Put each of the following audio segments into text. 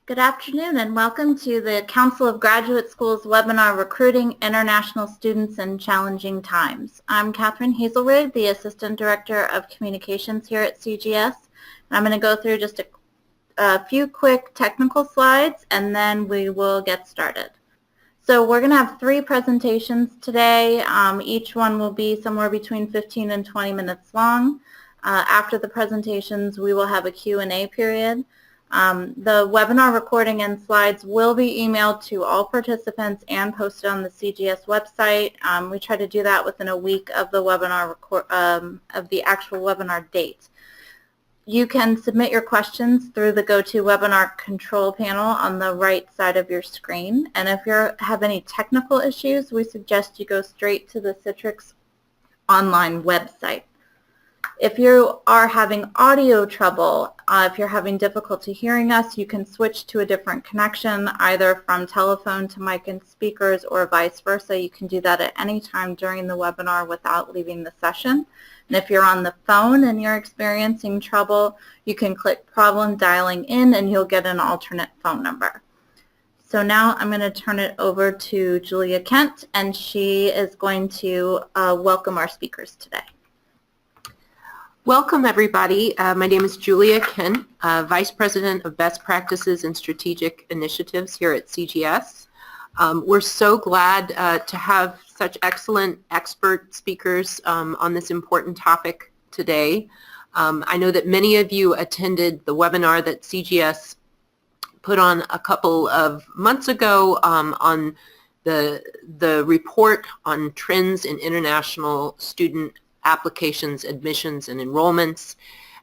Good afternoon and welcome to the Council of Graduate Schools webinar, Recruiting International Students in Challenging Times. I'm Catherine Hazelwood, the Assistant Director of Communications here at CGS. And I'm going to go through just a few quick technical slides and then we will get started. So we're going to have 3 presentations today. Each one will be somewhere between 15 and 20 minutes long. After the presentations, we will have a Q&A period. The webinar recording and slides will be emailed to all participants and posted on the CGS website. We try to do that within a week of the webinar of the actual webinar date. You can submit your questions through the GoToWebinar control panel on the right side of your screen. And if you have any technical issues, we suggest you go straight to the Citrix online website. If you are having audio trouble, if you're having difficulty hearing us, you can switch to a different connection, either from telephone to mic and speakers or vice versa. You can do that at any time during the webinar without leaving the session. And if you're on the phone and you're experiencing trouble, you can click problem dialing in and you'll get an alternate phone number. So now I'm going to turn it over to Julia Kent, and she is going to welcome our speakers today. Welcome, everybody. My name is Julia Kent, Vice President of Best Practices and Strategic Initiatives here at CGS. We're so glad to have such excellent expert speakers on this important topic today. I know that many of you attended the webinar that CGS put on a couple of months ago on the report on trends in international student applications, admissions, and enrollments.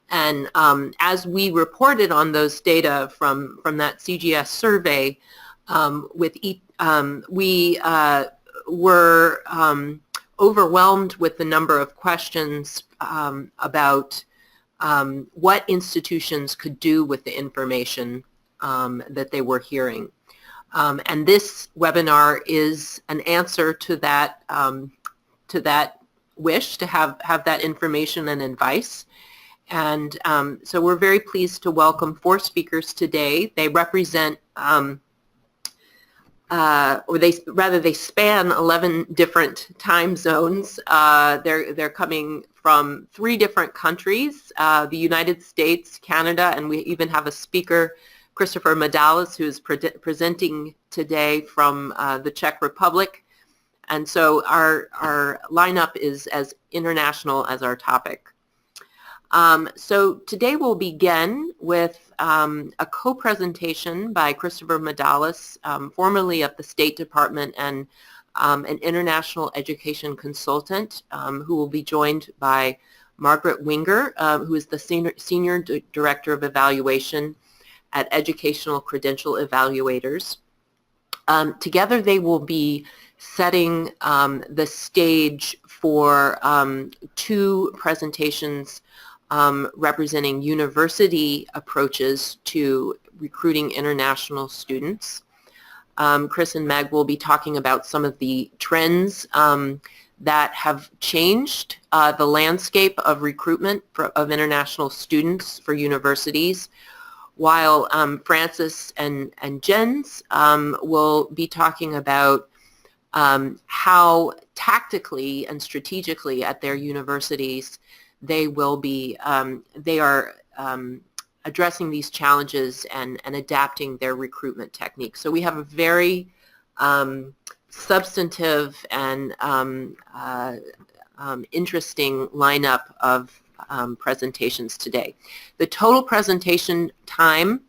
And as we reported on those data from that CGS survey, we were overwhelmed with the number of questions about what institutions could do with the information that they were hearing. And this webinar is an answer to that wish to have that information and advice. And so we're very pleased to welcome 4 speakers today. They represent, they span 11 different time zones. They're coming from 3 different countries, the United States, Canada, and we even have a speaker, Christopher Madalis, who is presenting today from the Czech Republic. And so our lineup is as international as our topic. So today we'll begin with a co-presentation by Christopher Madalis, formerly of the State Department and an international education consultant, who will be joined by Margaret Winger, who is the Senior Director of Evaluation at Educational Credential Evaluators. Together they will be setting the stage for 2 presentations representing university approaches to recruiting international students. Chris and Meg will be talking about some of the trends that have changed the landscape of recruitment of international students for universities, while Francis and Jens will be talking about how tactically and strategically at their universities they will be, they are addressing these challenges and adapting their recruitment techniques. So we have a very substantive and interesting lineup of presentations today. The total presentation time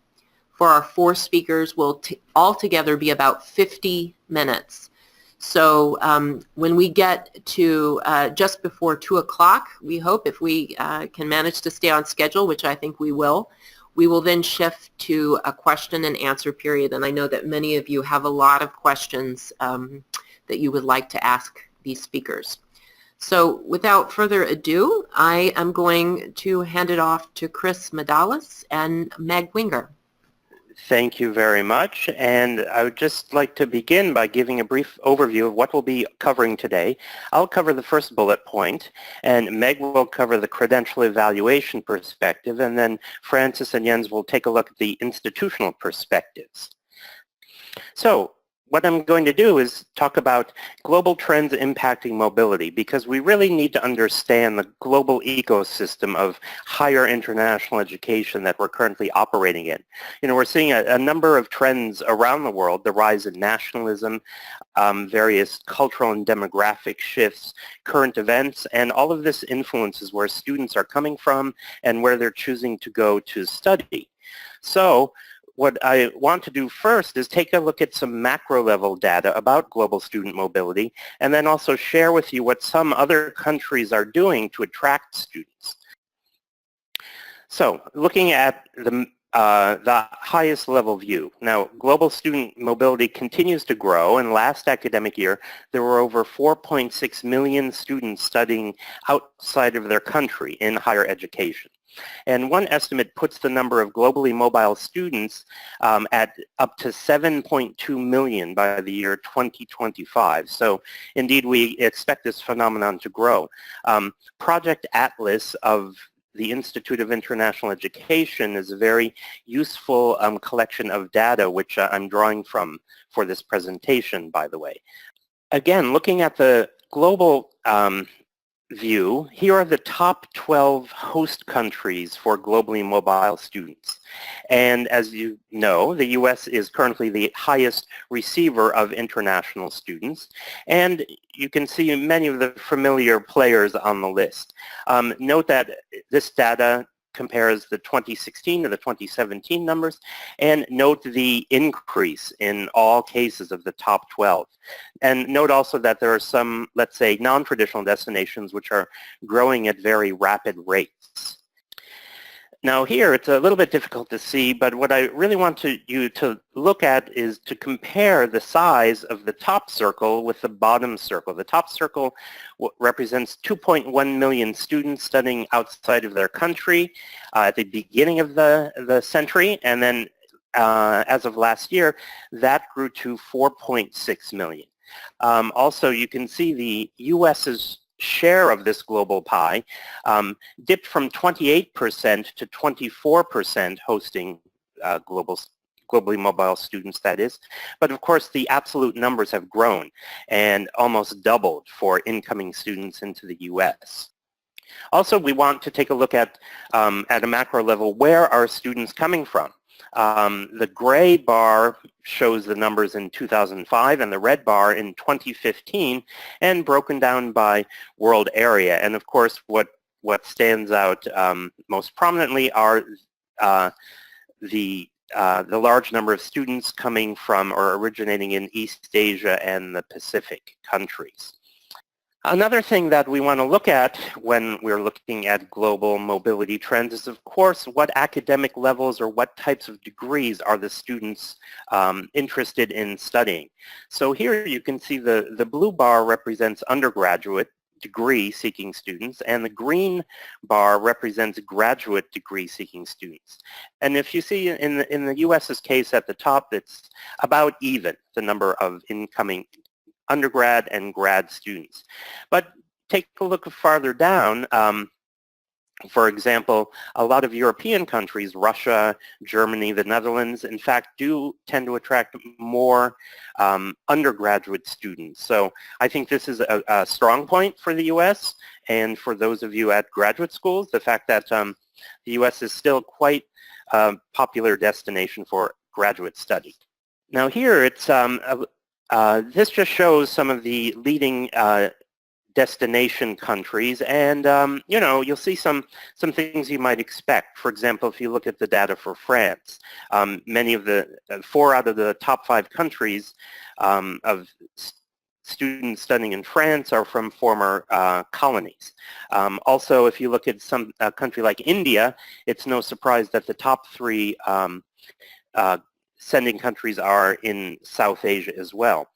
for our 4 speakers will altogether be about 50 minutes. So when we get to just before 2 o'clock, we hope, if we can manage to stay on schedule, which I think we will then shift to a question and answer period. And I know that many of you have a lot of questions that you would like to ask these speakers. So without further ado, I am going to hand it off to Chris Madalis and Meg Winger. Thank you very much, and I would just like to begin by giving a brief overview of what we'll be covering today. I'll cover the first bullet point, and Meg will cover the credential evaluation perspective, and then Francis and Jens will take a look at the institutional perspectives. So, what I'm going to do is talk about global trends impacting mobility, because we really need to understand the global ecosystem of higher international education that we're currently operating in. You know, we're seeing a number of trends around the world: the rise in nationalism, various cultural and demographic shifts, current events, and all of this influences where students are coming from and where they're choosing to go to study. So, what I want to do first is take a look at some macro level data about global student mobility, and then also share with you what some other countries are doing to attract students. So, looking at the highest level view. Now, global student mobility continues to grow, and last academic year there were over 4.6 million students studying outside of their country in higher education. And one estimate puts the number of globally mobile students at up to 7.2 million by the year 2025. So indeed, we expect this phenomenon to grow. Project Atlas of the Institute of International Education is a very useful collection of data, which I'm drawing from for this presentation, by the way. Again, looking at the global view, here are the top 12 host countries for globally mobile students. And as you know, the U.S. is currently the highest receiver of international students. And you can see many of the familiar players on the list. Note that this data compares the 2016 to the 2017 numbers, and note the increase in all cases of the top 12. And note also that there are some, let's say, non-traditional destinations which are growing at very rapid rates. Now here, it's a little bit difficult to see, but what I really want you to look at is to compare the size of the top circle with the bottom circle. The top circle represents 2.1 million students studying outside of their country at the beginning of the century, and then as of last year, that grew to 4.6 million. Also, you can see the U.S.'s share of this global pie dipped from 28% to 24% hosting globally mobile students, that is. But of course, the absolute numbers have grown and almost doubled for incoming students into the U.S. Also, we want to take a look at a macro level, where are students coming from? The gray bar shows the numbers in 2005 and the red bar in 2015, and broken down by world area. And of course, what stands out most prominently are the large number of students coming from or originating in East Asia and the Pacific countries. Another thing that we want to look at when we're looking at global mobility trends is, of course, what academic levels or what types of degrees are the students interested in studying. So here you can see the blue bar represents undergraduate degree-seeking students, and the green bar represents graduate degree-seeking students. And if you see in the U.S.'s case at the top, it's about even, the number of incoming undergrad and grad students. But take a look farther down. For example, a lot of European countries, Russia, Germany, the Netherlands, in fact, do tend to attract more undergraduate students. So I think this is a strong point for the U.S. and for those of you at graduate schools, the fact that the U.S. is still quite a popular destination for graduate study. Now here, it's this just shows some of the leading destination countries, and you know, you'll see some things you might expect. For example, if you look at the data for France, many of the 4 out of the top 5 countries of students studying in France are from former colonies. Also, if you look at a country like India, it's no surprise that the top 3 sending countries are in South Asia as well.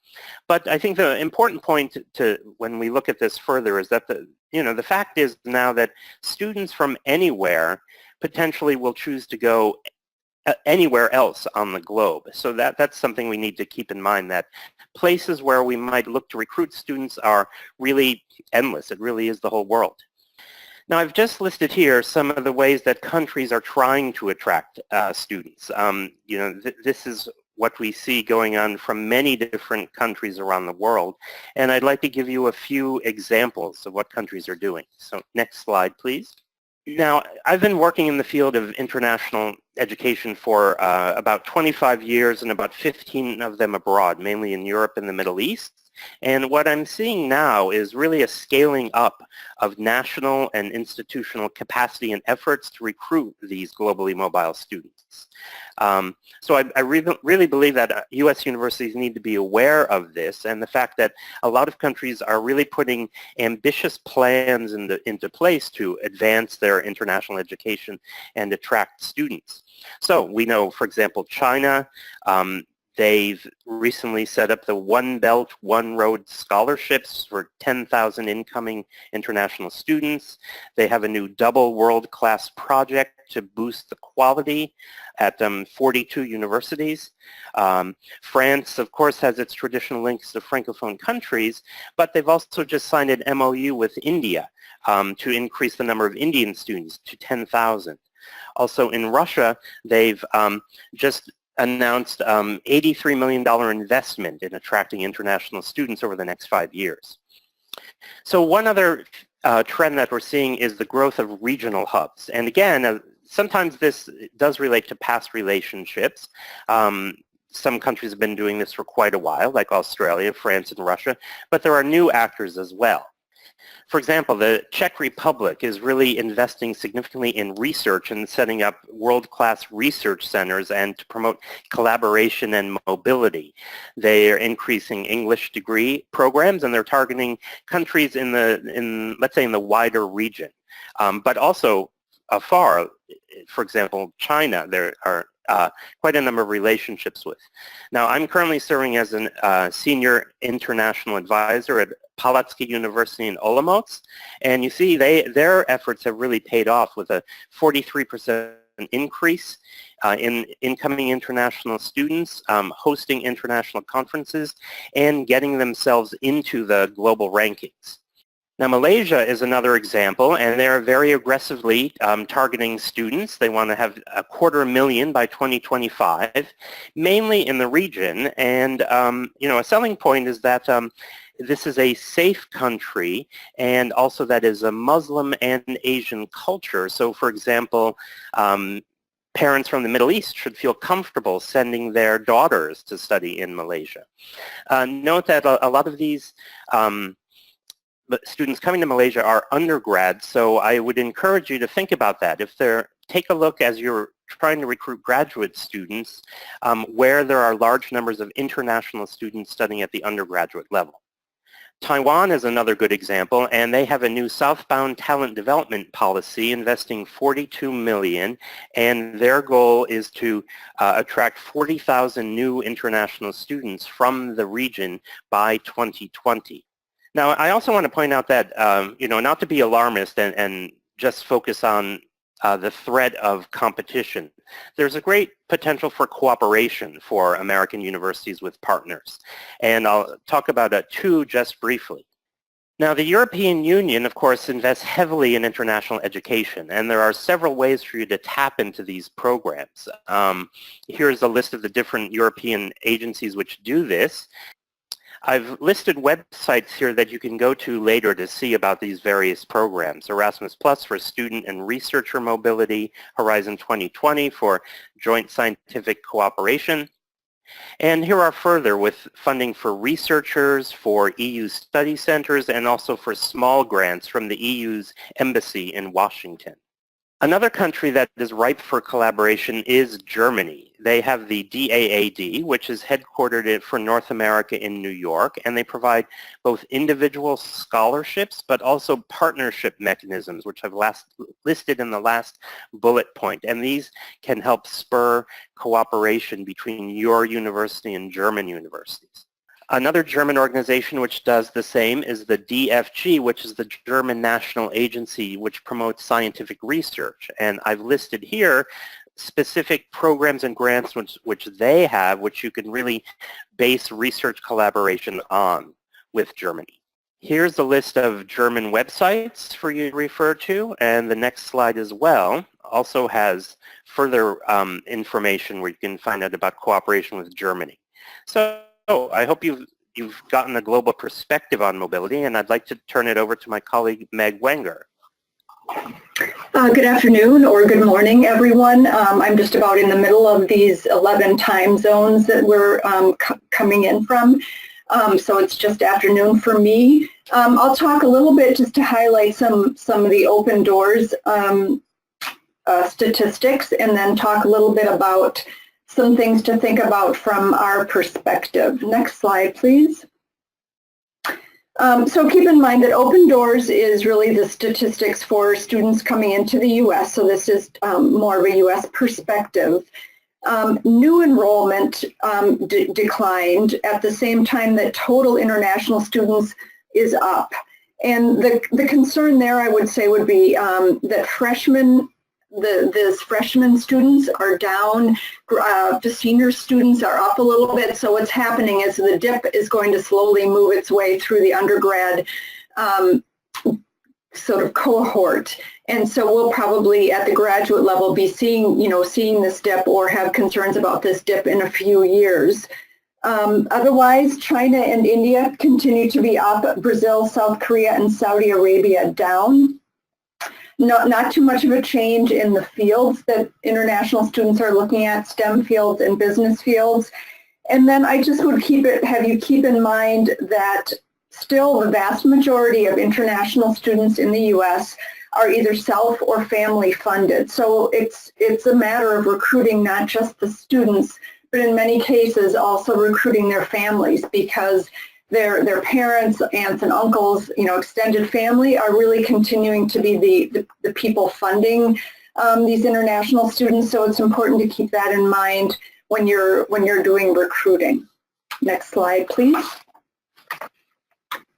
But I think the important point to when we look at this further is that the fact is now that students from anywhere potentially will choose to go anywhere else on the globe. So that's something we need to keep in mind, that places where we might look to recruit students are really endless. It really is the whole world. Now, I've just listed here some of the ways that countries are trying to attract students. This is what we see going on from many different countries around the world. And I'd like to give you a few examples of what countries are doing. So next slide, please. Now, I've been working in the field of international education for about 25 years, and about 15 of them abroad, mainly in Europe and the Middle East. And what I'm seeing now is really a scaling up of national and institutional capacity and efforts to recruit these globally mobile students. So I really believe that U.S. universities need to be aware of this, and the fact that a lot of countries are really putting ambitious plans into place to advance their international education and attract students. So we know, for example, China, they've recently set up the One Belt, One Road scholarships for 10,000 incoming international students. They have a new double world-class project to boost the quality at 42 universities. France, of course, has its traditional links to Francophone countries, but they've also just signed an MOU with India to increase the number of Indian students to 10,000. Also in Russia, they've just announced $83 million investment in attracting international students over the next 5 years. So one other trend that we're seeing is the growth of regional hubs. And again, sometimes this does relate to past relationships. Some countries have been doing this for quite a while, like Australia, France, and Russia, but there are new actors as well. For example, the Czech Republic is really investing significantly in research and setting up world-class research centers and to promote collaboration and mobility. They are increasing English degree programs, and they're targeting countries let's say in the wider region, but also afar. For example, China, there are quite a number of relationships with. Now, I'm currently serving as a senior international advisor at Palacký University in Olomouc, and you see their efforts have really paid off with a 43% increase in incoming international students, hosting international conferences, and getting themselves into the global rankings. Now, Malaysia is another example, and they're very aggressively targeting students. They want to have 250,000 by 2025, mainly in the region. And, a selling point is that this is a safe country, and also that is a Muslim and Asian culture. So, for example, parents from the Middle East should feel comfortable sending their daughters to study in Malaysia. Note that a lot of these students coming to Malaysia are undergrads, so I would encourage you to think about that. Take a look as you're trying to recruit graduate students where there are large numbers of international students studying at the undergraduate level. Taiwan is another good example, and they have a new southbound talent development policy investing $42 million, and their goal is to attract 40,000 new international students from the region by 2020. Now, I also want to point out that, not to be alarmist and just focus on the threat of competition. There's a great potential for cooperation for American universities with partners, and I'll talk about two just briefly. Now, the European Union, of course, invests heavily in international education, and there are several ways for you to tap into these programs. Here's a list of the different European agencies which do this. I've listed websites here that you can go to later to see about these various programs. Erasmus Plus for student and researcher mobility, Horizon 2020 for joint scientific cooperation. And here are further with funding for researchers, for EU study centers, and also for small grants from the EU's embassy in Washington. Another country that is ripe for collaboration is Germany. They have the DAAD, which is headquartered for North America in New York, and they provide both individual scholarships but also partnership mechanisms, which I've listed in the last bullet point. And these can help spur cooperation between your university and German universities. Another German organization which does the same is the DFG, which is the German National Agency which promotes scientific research. And I've listed here specific programs and grants which they have, which you can really base research collaboration on with Germany. Here's a list of German websites for you to refer to, and the next slide as well also has further information where you can find out about cooperation with Germany. So I hope you've gotten a global perspective on mobility, and I'd like to turn it over to my colleague Meg Wenger. Good afternoon or good morning, everyone. I'm just about in the middle of these 11 time zones that we're coming in from. So it's just afternoon for me. I'll talk a little bit just to highlight some of the open doors statistics, and then talk a little bit about some things to think about from our perspective. Next slide, please. So keep in mind that Open Doors is really the statistics for students coming into the U.S., so this is more of a U.S. perspective. New enrollment declined at the same time that total international students is up. And the concern there, I would say, would be that freshman students are down, the senior students are up a little bit. So what's happening is the dip is going to slowly move its way through the undergrad sort of cohort. And so we'll probably at the graduate level be seeing this dip or have concerns about this dip in a few years. Otherwise, China and India continue to be up, Brazil, South Korea, and Saudi Arabia down. Not too much of a change in the fields that international students are looking at, STEM fields and business fields. And then I just would have you keep in mind that still the vast majority of international students in the U.S. are either self or family funded. So it's a matter of recruiting not just the students, but in many cases also recruiting their families, because their parents, aunts and uncles, extended family are really continuing to be the people funding these international students. So it's important to keep that in mind when you're doing recruiting. Next slide, please.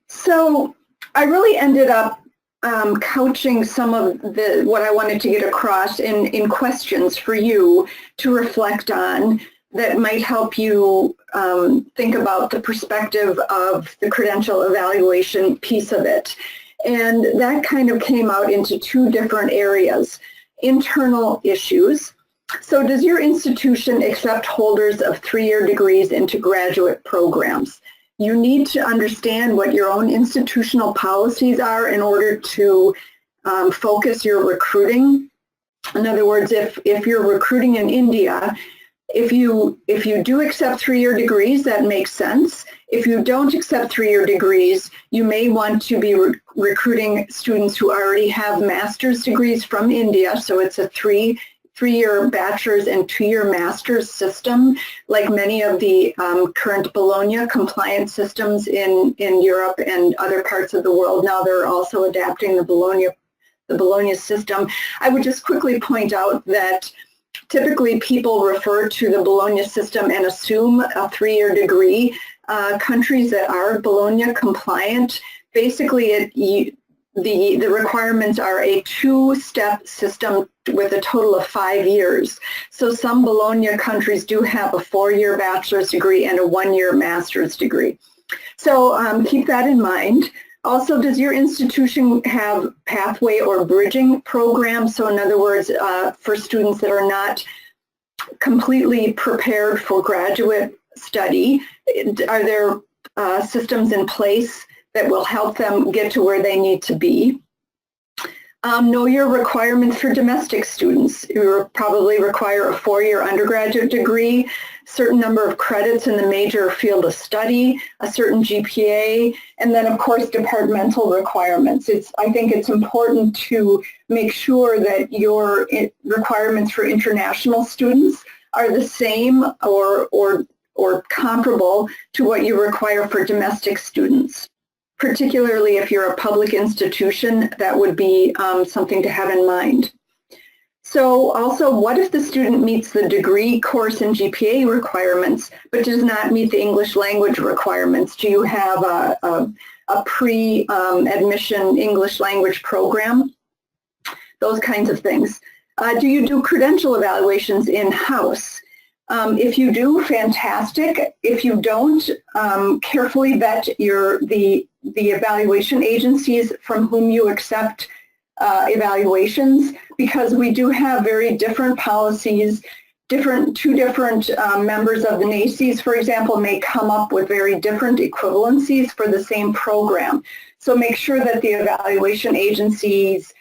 So I really ended up couching some of what I wanted to get across in questions for you to reflect on that might help you think about the perspective of the credential evaluation piece of it. And that kind of came out into two different areas. Internal issues. So does your institution accept holders of 3-year degrees into graduate programs? You need to understand what your own institutional policies are in order to focus your recruiting. In other words, if you're recruiting in India, if you do accept 3-year degrees, that makes sense. If you don't accept 3-year degrees, you may want to be recruiting students who already have master's degrees from India. So it's a three-year bachelor's and 2-year master's system, like many of the current Bologna compliance systems in Europe and other parts of the world. Now they're also adapting the Bologna system. I would just quickly point out that typically people refer to the Bologna system and assume a 3-year degree. Countries that are Bologna compliant, basically the requirements are a 2-step system with a total of 5 years. So some Bologna countries do have a 4-year bachelor's degree and a 1-year master's degree. So keep that in mind. Also, does your institution have pathway or bridging programs? So in other words, for students that are not completely prepared for graduate study, are there systems in place that will help them get to where they need to be? Know your requirements for domestic students. You probably require a 4-year undergraduate degree, certain number of credits in the major field of study, a certain GPA, and then of course departmental requirements. I think it's important to make sure that your requirements for international students are the same or comparable to what you require for domestic students. Particularly if you're a public institution, that would be something to have in mind. So also, what if the student meets the degree, course, and GPA requirements, but does not meet the English language requirements? Do you have a pre-admission English language program? Those kinds of things. Do you do credential evaluations in-house? If you do, fantastic. If you don't, carefully vet the evaluation agencies from whom you accept evaluations, because we do have very different policies. Two different members of the NACES, for example, may come up with very different equivalencies for the same program. So make sure that the evaluation agencies'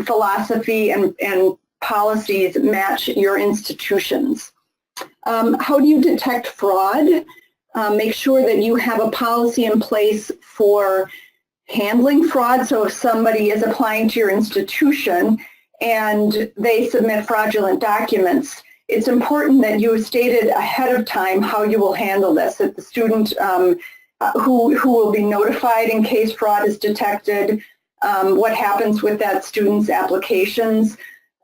philosophy and policies match your institutions. How do you detect fraud? Make sure that you have a policy in place for handling fraud. So if somebody is applying to your institution and they submit fraudulent documents, it's important that you stated ahead of time how you will handle this, that the student who will be notified in case fraud is detected, what happens with that student's applications,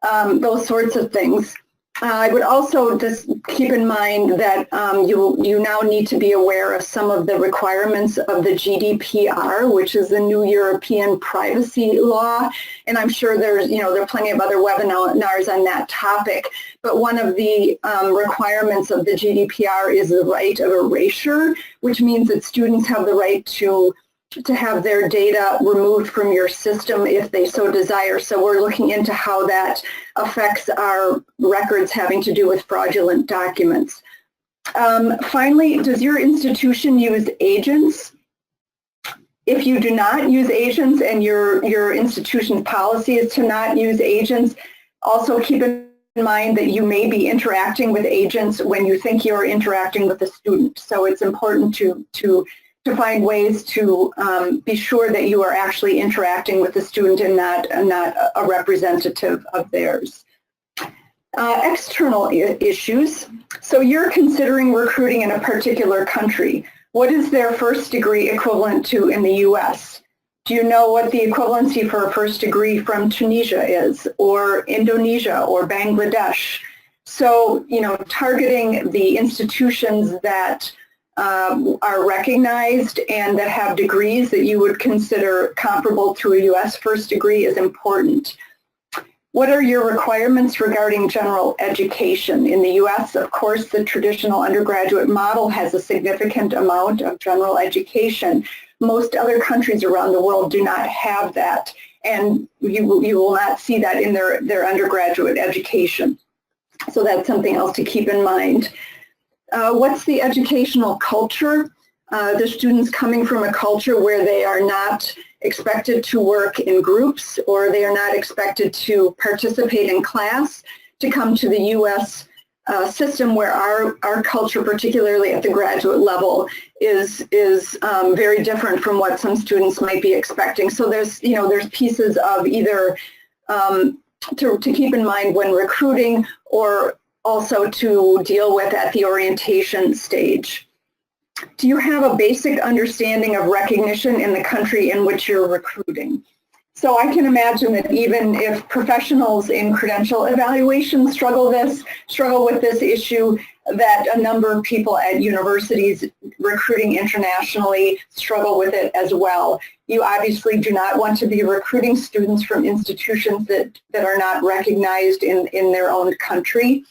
those sorts of things. I would also just keep in mind that you now need to be aware of some of the requirements of the GDPR, which is the new European privacy law, and I'm sure there are plenty of other webinars on that topic. But one of the requirements of the GDPR is the right of erasure, which means that students have the right to have their data removed from your system if they so desire. So we're looking into how that affects our records having to do with fraudulent documents. Finally, does your institution use agents? If you do not use agents and your institution's policy is to not use agents, also keep in mind that you may be interacting with agents when you think you're interacting with a student. So it's important to find ways to be sure that you are actually interacting with the student and not a representative of theirs. External issues. So you're considering recruiting in a particular country. What is their first degree equivalent to in the US? Do you know what the equivalency for a first degree from Tunisia is, or Indonesia, or Bangladesh? So, targeting the institutions that are recognized and that have degrees that you would consider comparable to a U.S. first degree is important. What are your requirements regarding general education? In the U.S., of course, the traditional undergraduate model has a significant amount of general education. Most other countries around the world do not have that, and you will not see that in their undergraduate education. So that's something else to keep in mind. What's the educational culture? The students coming from a culture where they are not expected to work in groups, or they are not expected to participate in class, to come to the U.S. System where our culture, particularly at the graduate level, is very different from what some students might be expecting. So there's pieces of either to keep in mind when recruiting, or also to deal with at the orientation stage. Do you have a basic understanding of recognition in the country in which you're recruiting? So I can imagine that even if professionals in credential evaluation struggle with this issue, that a number of people at universities recruiting internationally struggle with it as well. You obviously do not want to be recruiting students from institutions that are not recognized in their own country.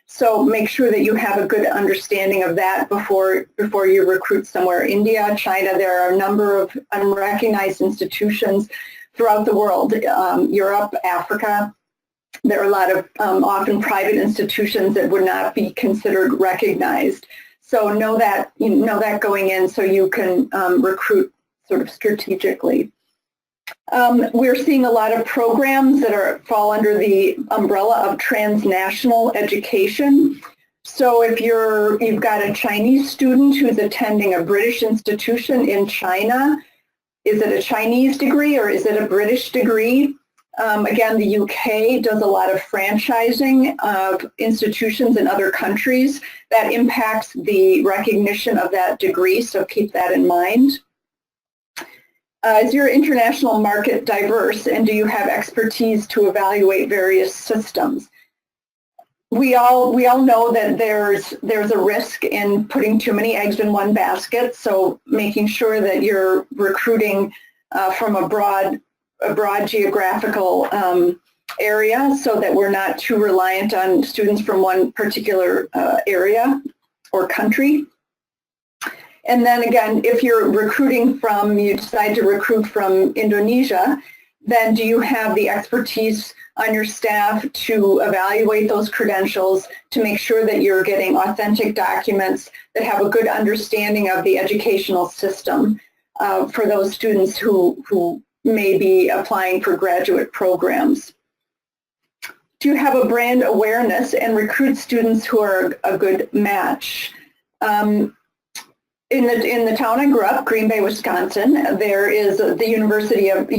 So make sure that you have a good understanding of that before you recruit somewhere. India, China, there are a number of unrecognized institutions throughout the world, Europe, Africa. There are a lot of often private institutions that would not be considered recognized. So know that going in, so you can recruit sort of strategically. We're seeing a lot of programs that fall under the umbrella of transnational education. So if you've got a Chinese student who's attending a British institution in China, is it a Chinese degree or is it a British degree? Again, the UK does a lot of franchising of institutions in other countries that impacts the recognition of that degree, so keep that in mind. Is your international market diverse, and do you have expertise to evaluate various systems? We all know that there's a risk in putting too many eggs in one basket, so making sure that you're recruiting from a broad geographical area so that we're not too reliant on students from one particular area or country. And then again, if you're recruiting from, you decide to recruit from Indonesia, then do you have the expertise on your staff to evaluate those credentials, to make sure that you're getting authentic documents that have a good understanding of the educational system for those students who may be applying for graduate programs? Do you have a brand awareness and recruit students who are a good match? In the town I grew up, Green Bay, Wisconsin, there is the University of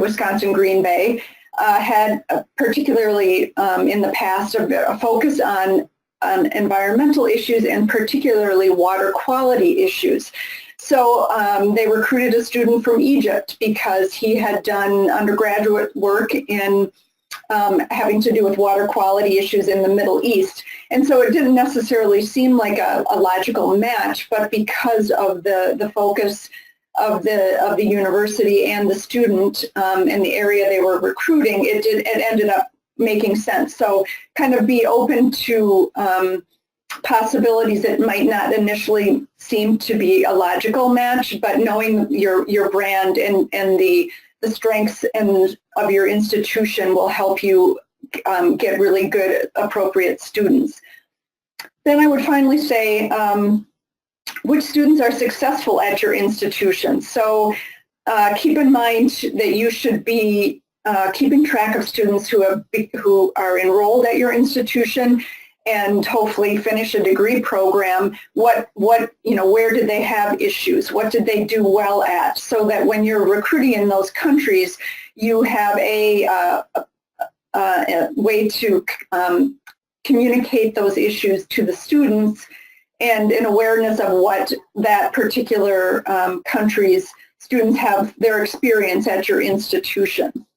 Wisconsin Green Bay had particularly in the past a focus on environmental issues and particularly water quality issues. So they recruited a student from Egypt because he had done undergraduate work in having to do with water quality issues in the Middle East. And so it didn't necessarily seem like a logical match, but because of the focus of the university and the student and the area they were recruiting, it ended up making sense. So kind of be open to possibilities that might not initially seem to be a logical match, but knowing your brand and the strengths of your institution will help you get really good, appropriate students. Then I would finally say which students are successful at your institution. So keep in mind that you should be keeping track of students who are enrolled at your institution and hopefully finish a degree program. Where did they have issues? What did they do well at? So that when you're recruiting in those countries, you have a way to communicate those issues to the students and an awareness of what that particular country's students have their experience at your institution.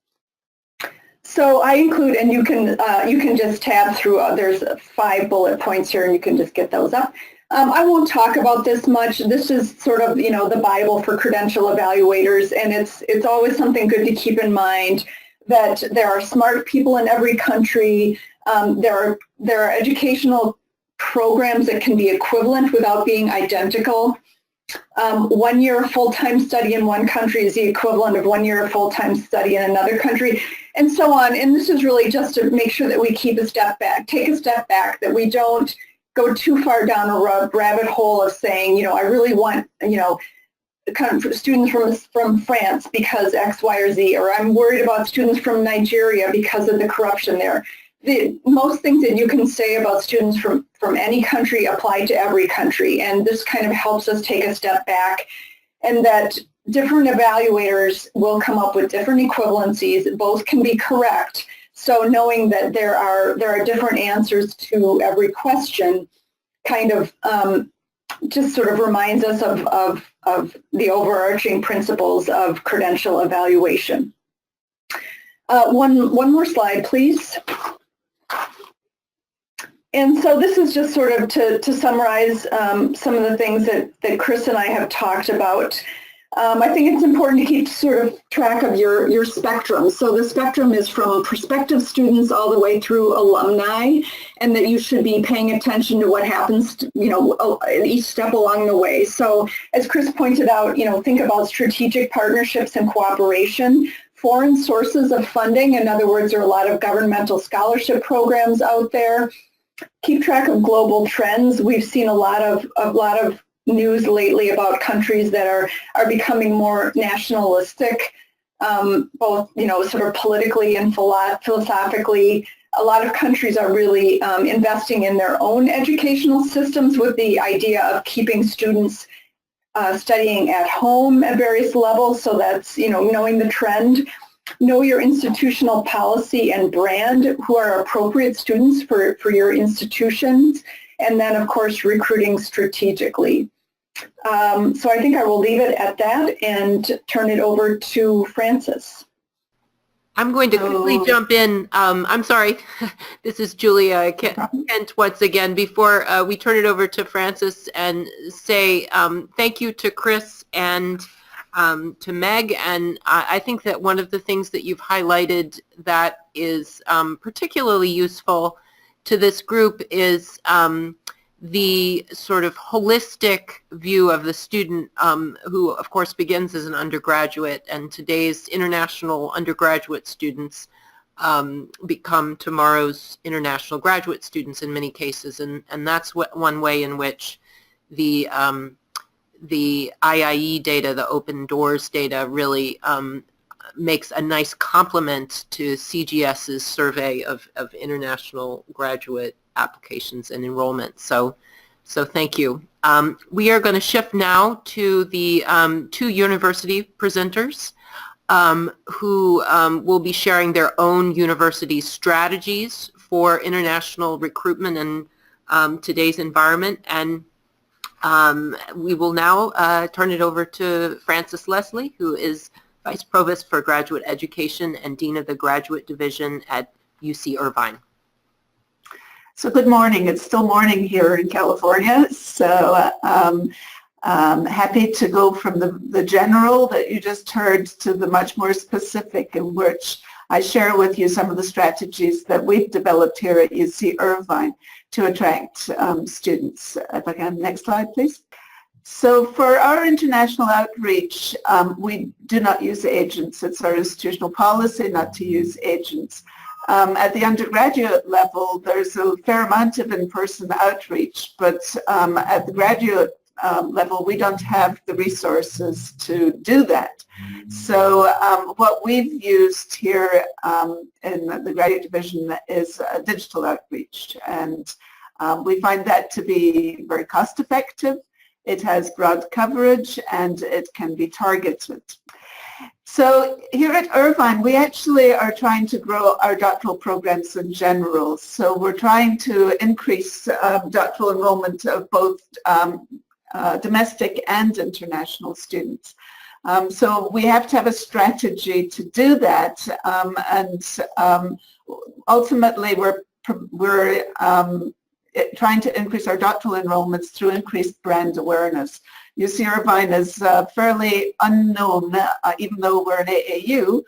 So I include, and you can just tab through, there's 5 bullet points here and you can just get those up. I won't talk about this much. This is sort of, the Bible for credential evaluators, and it's always something good to keep in mind that there are smart people in every country. There are educational programs that can be equivalent without being identical. 1 year of full-time study in one country is the equivalent of 1 year of full-time study in another country, and so on. And this is really just to make sure that we keep a step back, take a step back, that we don't go too far down a rabbit hole of saying, I really want, kind of students from France because X, Y, or Z, or I'm worried about students from Nigeria because of the corruption there. Most things that you can say about students from any country apply to every country, and this kind of helps us take a step back, and that different evaluators will come up with different equivalencies. Both can be correct. So knowing that there are different answers to every question kind of just sort of reminds us of the overarching principles of credential evaluation. One more slide, please. And so this is just sort of to summarize some of the things that Chris and I have talked about. I think it's important to keep sort of track of your spectrum. So the spectrum is from prospective students all the way through alumni, and that you should be paying attention to what happens, each step along the way. So as Chris pointed out, think about strategic partnerships and cooperation. Foreign sources of funding, in other words, there are a lot of governmental scholarship programs out there. Keep track of global trends. We've seen a lot of news lately about countries that are becoming more nationalistic, both sort of politically and philosophically. A lot of countries are really investing in their own educational systems with the idea of keeping students studying at home at various levels. So that's knowing the trend. Know your institutional policy and brand, who are appropriate students for your institutions, and then of course recruiting strategically. So I think I will leave it at that and turn it over to Frances. I'm going to quickly jump in. I'm sorry, this is Julia Kent once again. Before we turn it over to Frances and say thank you to Chris and to Meg, and I think that one of the things that you've highlighted that is particularly useful to this group is the sort of holistic view of the student who, of course, begins as an undergraduate, and today's international undergraduate students become tomorrow's international graduate students in many cases, and that's one way in which the IIE data, the Open Doors data, really makes a nice complement to CGS's survey of international graduate applications and enrollment. So thank you. We are going to shift now to the two university presenters who will be sharing their own university strategies for international recruitment in today's environment. And we will now turn it over to Frances Leslie, who is Vice Provost for Graduate Education and Dean of the Graduate Division at UC Irvine. So good morning. It's still morning here in California. So happy to go from the general that you just heard to the much more specific, in which I share with you some of the strategies that we've developed here at UC Irvine to attract students. If I can, next slide, please. So for our international outreach, we do not use agents. It's our institutional policy not to use agents. At the undergraduate level, there's a fair amount of in-person outreach, but at the graduate level, we don't have the resources to do that. So what we've used here in the graduate division is digital outreach, and we find that to be very cost-effective. It has broad coverage, and it can be targeted. So here at Irvine, we actually are trying to grow our doctoral programs in general. So we're trying to increase doctoral enrollment of both domestic and international students. So we have to have a strategy to do that, and ultimately we're trying to increase our doctoral enrollments through increased brand awareness. UC Irvine is fairly unknown, even though we're an AAU.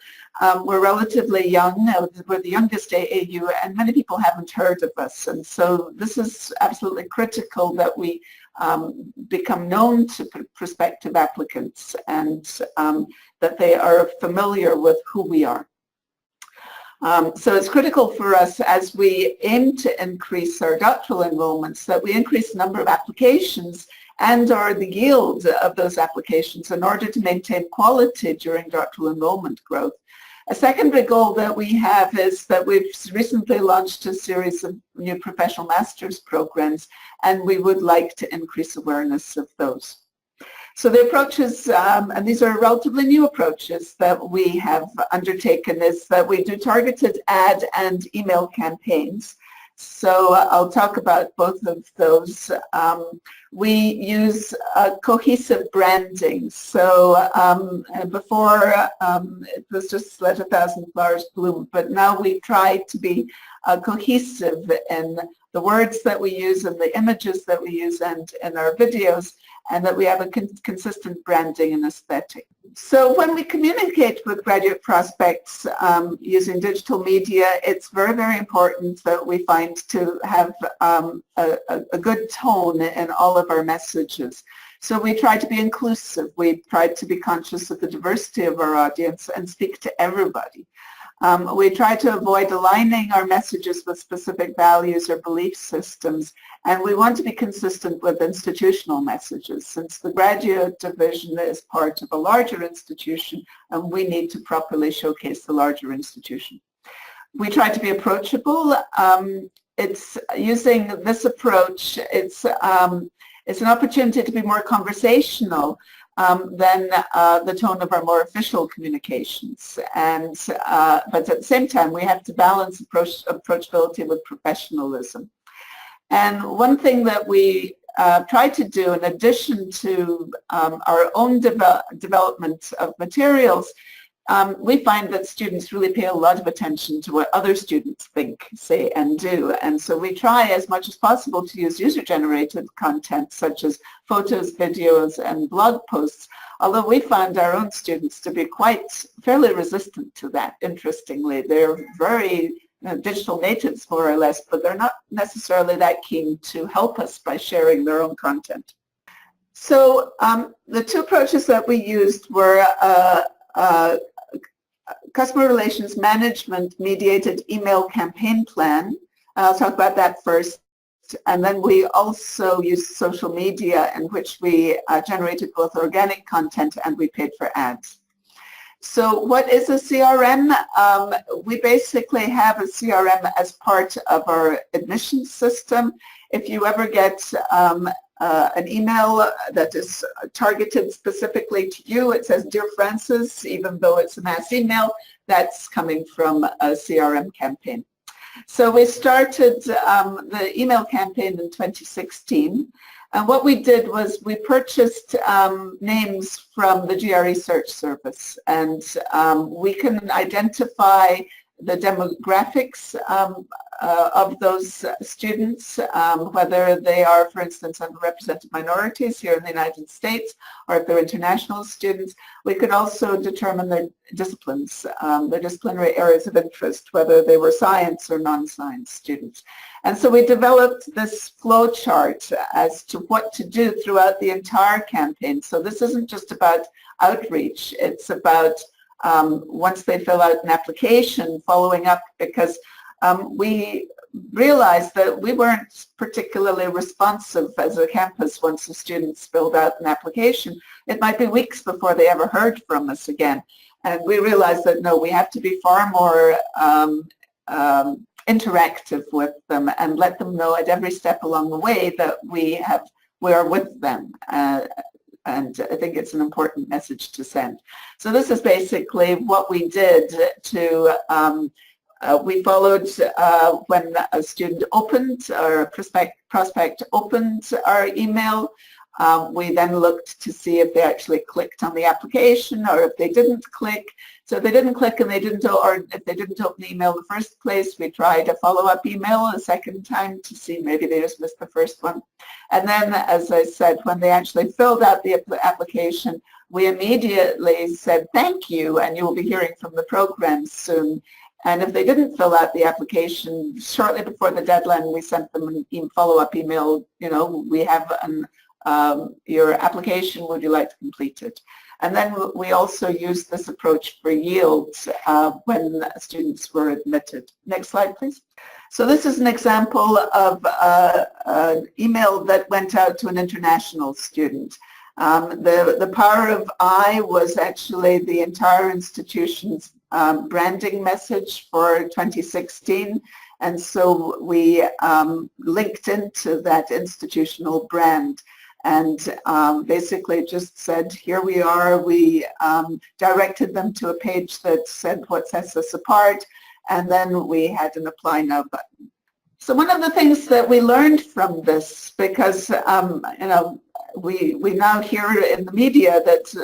We're relatively young. We're the youngest AAU, and many people haven't heard of us. And so this is absolutely critical that we become known to prospective applicants, and that they are familiar with who we are. So it's critical for us, as we aim to increase our doctoral enrollments, that we increase the number of applications and or the yield of those applications in order to maintain quality during doctoral enrollment growth. A secondary goal that we have is that we've recently launched a series of new professional master's programs, and we would like to increase awareness of those. So the approaches, and these are relatively new approaches that we have undertaken, is that we do targeted ad and email campaigns. So I'll talk about both of those. We use cohesive branding. So before it was just let 1,000 flowers bloom, but now we try to be cohesive in the words that we use and the images that we use and in our videos, and that we have a consistent branding and aesthetic. So when we communicate with graduate prospects using digital media, it's very, very important that we find to have a good tone in all of our messages. So we try to be inclusive. We try to be conscious of the diversity of our audience and speak to everybody. We try to avoid aligning our messages with specific values or belief systems, and we want to be consistent with institutional messages, since the graduate division is part of a larger institution, and we need to properly showcase the larger institution. We try to be approachable. It's using this approach, it's an opportunity to be more conversational than the tone of our more official communications. And but at the same time, we have to balance approachability with professionalism. And one thing that we try to do, in addition to our own development of materials, we find that students really pay a lot of attention to what other students think, say, and do. And so we try as much as possible to use user-generated content such as photos, videos, and blog posts, although we found our own students to be fairly resistant to that, interestingly. They're very digital natives, more or less, but they're not necessarily that keen to help us by sharing their own content. So the two approaches that we used were customer relations management mediated email campaign plan. I'll talk about that first. And then we also used social media in which we generated both organic content and we paid for ads. So what is a CRM? We basically have a CRM as part of our admissions system. If you ever get an email that is targeted specifically to you, it says, Dear Francis, even though it's a mass email, that's coming from a CRM campaign. So we started the email campaign in 2016. And what we did was we purchased names from the GRE search service, and we can identify the demographics of those students, whether they are, for instance, underrepresented minorities here in the United States, or if they're international students. We could also determine their disciplines, their disciplinary areas of interest, whether they were science or non-science students. And so we developed this flow chart as to what to do throughout the entire campaign. So this isn't just about outreach, it's about once they fill out an application, following up, because we realized that we weren't particularly responsive as a campus once the students filled out an application. It might be weeks before they ever heard from us again. And we realized that, no, we have to be far more interactive with them and let them know at every step along the way that we are with them. And I think it's an important message to send. So this is basically what we did to, we followed when a student opened, or a prospect opened our email. We then looked to see if they actually clicked on the application or if they didn't click. So if they didn't click and they didn't, or if they didn't open the email in the first place, we tried a follow-up email a second time to see maybe they just missed the first one. And then, as I said, when they actually filled out the application, we immediately said, thank you, and you will be hearing from the program soon. And if they didn't fill out the application, shortly before the deadline, we sent them a follow-up email, you know, we have your application, would you like to complete it? And then we also used this approach for yields when students were admitted. Next slide, please. So this is an example of an email that went out to an international student. The Power of I was actually the entire institution's branding message for 2016. And so we linked into that institutional brand and basically just said, here we are. We directed them to a page that said what sets us apart, and then we had an Apply Now button. So one of the things that we learned from this, because you know, we now hear in the media that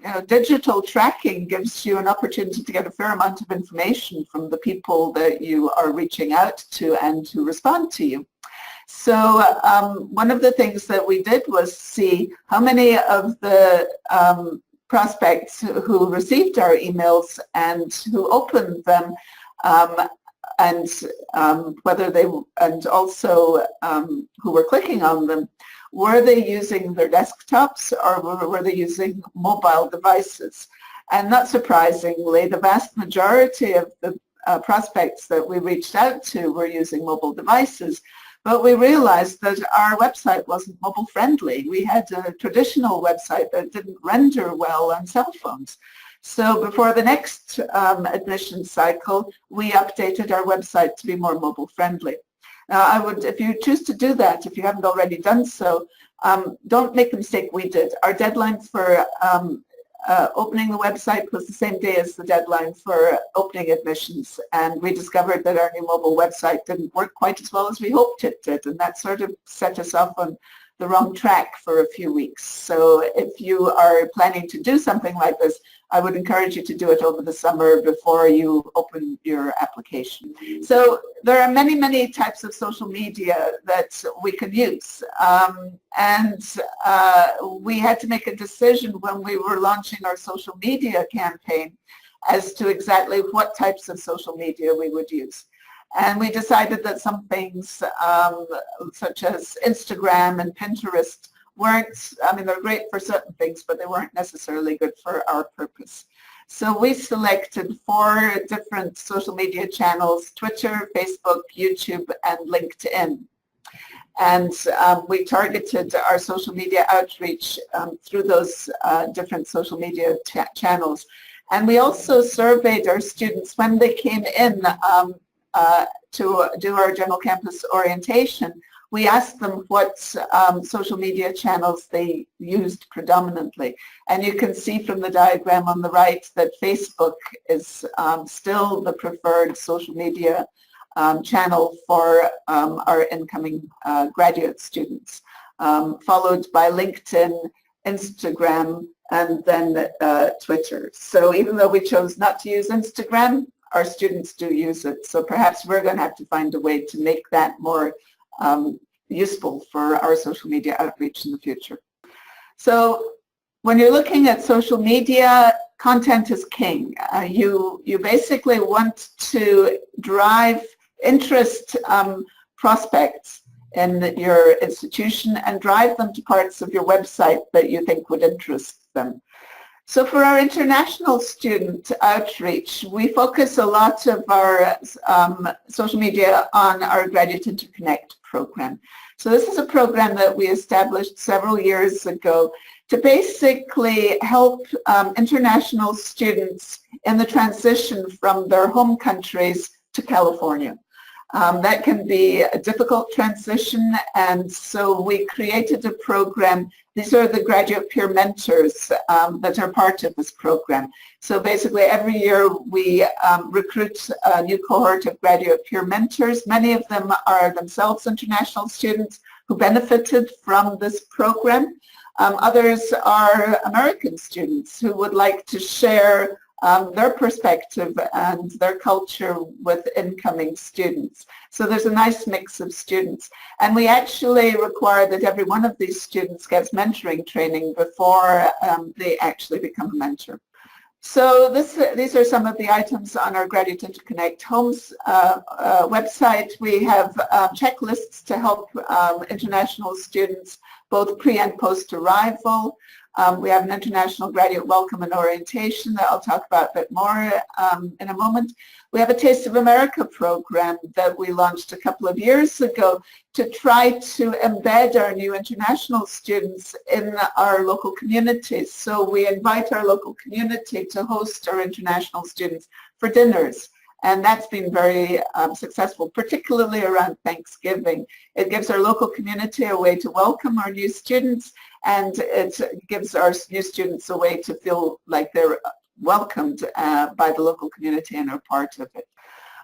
you know, digital tracking gives you an opportunity to get a fair amount of information from the people that you are reaching out to and who respond to you. So one of the things that we did was see how many of the prospects who received our emails and who opened them, and whether they, and also who were clicking on them, were they using their desktops or were they using mobile devices? And not surprisingly, the vast majority of the prospects that we reached out to were using mobile devices. But we realized that our website wasn't mobile friendly. We had a traditional website that didn't render well on cell phones. So before the next admission cycle, we updated our website to be more mobile friendly. Now, I would, if you choose to do that, if you haven't already done so, don't make the mistake we did. Our deadline for opening the website was the same day as the deadline for opening admissions, and we discovered that our new mobile website didn't work quite as well as we hoped it did, and that sort of set us off on the wrong track for a few weeks. So if you are planning to do something like this, I would encourage you to do it over the summer before you open your application. So there are many, many types of social media that we can use. We had to make a decision when we were launching our social media campaign as to exactly what types of social media we would use. And we decided that some things such as Instagram and Pinterest weren't, I mean, they're great for certain things, but they weren't necessarily good for our purpose. So we selected 4 different social media channels: Twitter, Facebook, YouTube, and LinkedIn. And we targeted our social media outreach through those different social media channels. And we also surveyed our students when they came in to do our general campus orientation. We asked them what social media channels they used predominantly. And you can see from the diagram on the right that Facebook is still the preferred social media channel for our incoming graduate students, followed by LinkedIn, Instagram, and then Twitter. So even though we chose not to use Instagram, our students do use it. So perhaps we're going to have to find a way to make that more useful for our social media outreach in the future. So when you're looking at social media, content is king. You basically want to drive interest prospects in your institution and drive them to parts of your website that you think would interest them. So for our international student outreach, we focus a lot of our social media on our Graduate Interconnect program. So this is a program that we established several years ago to basically help international students in the transition from their home countries to California. That can be a difficult transition, and so we created a program. These are the graduate peer mentors that are part of this program. So basically every year we recruit a new cohort of graduate peer mentors. Many of them are themselves international students who benefited from this program. Others are American students who would like to share their perspective and their culture with incoming students. So there's a nice mix of students. And we actually require that every one of these students gets mentoring training before they actually become a mentor. So these are some of the items on our Graduate Interconnect Homes website. We have checklists to help international students both pre and post arrival. We have an international graduate welcome and orientation that I'll talk about a bit more in a moment. We have a Taste of America program that we launched a couple of years ago to try to embed our new international students in our local communities. So we invite our local community to host our international students for dinners. And that's been very successful, particularly around Thanksgiving. It gives our local community a way to welcome our new students, and it gives our new students a way to feel like they're welcomed by the local community and are part of it.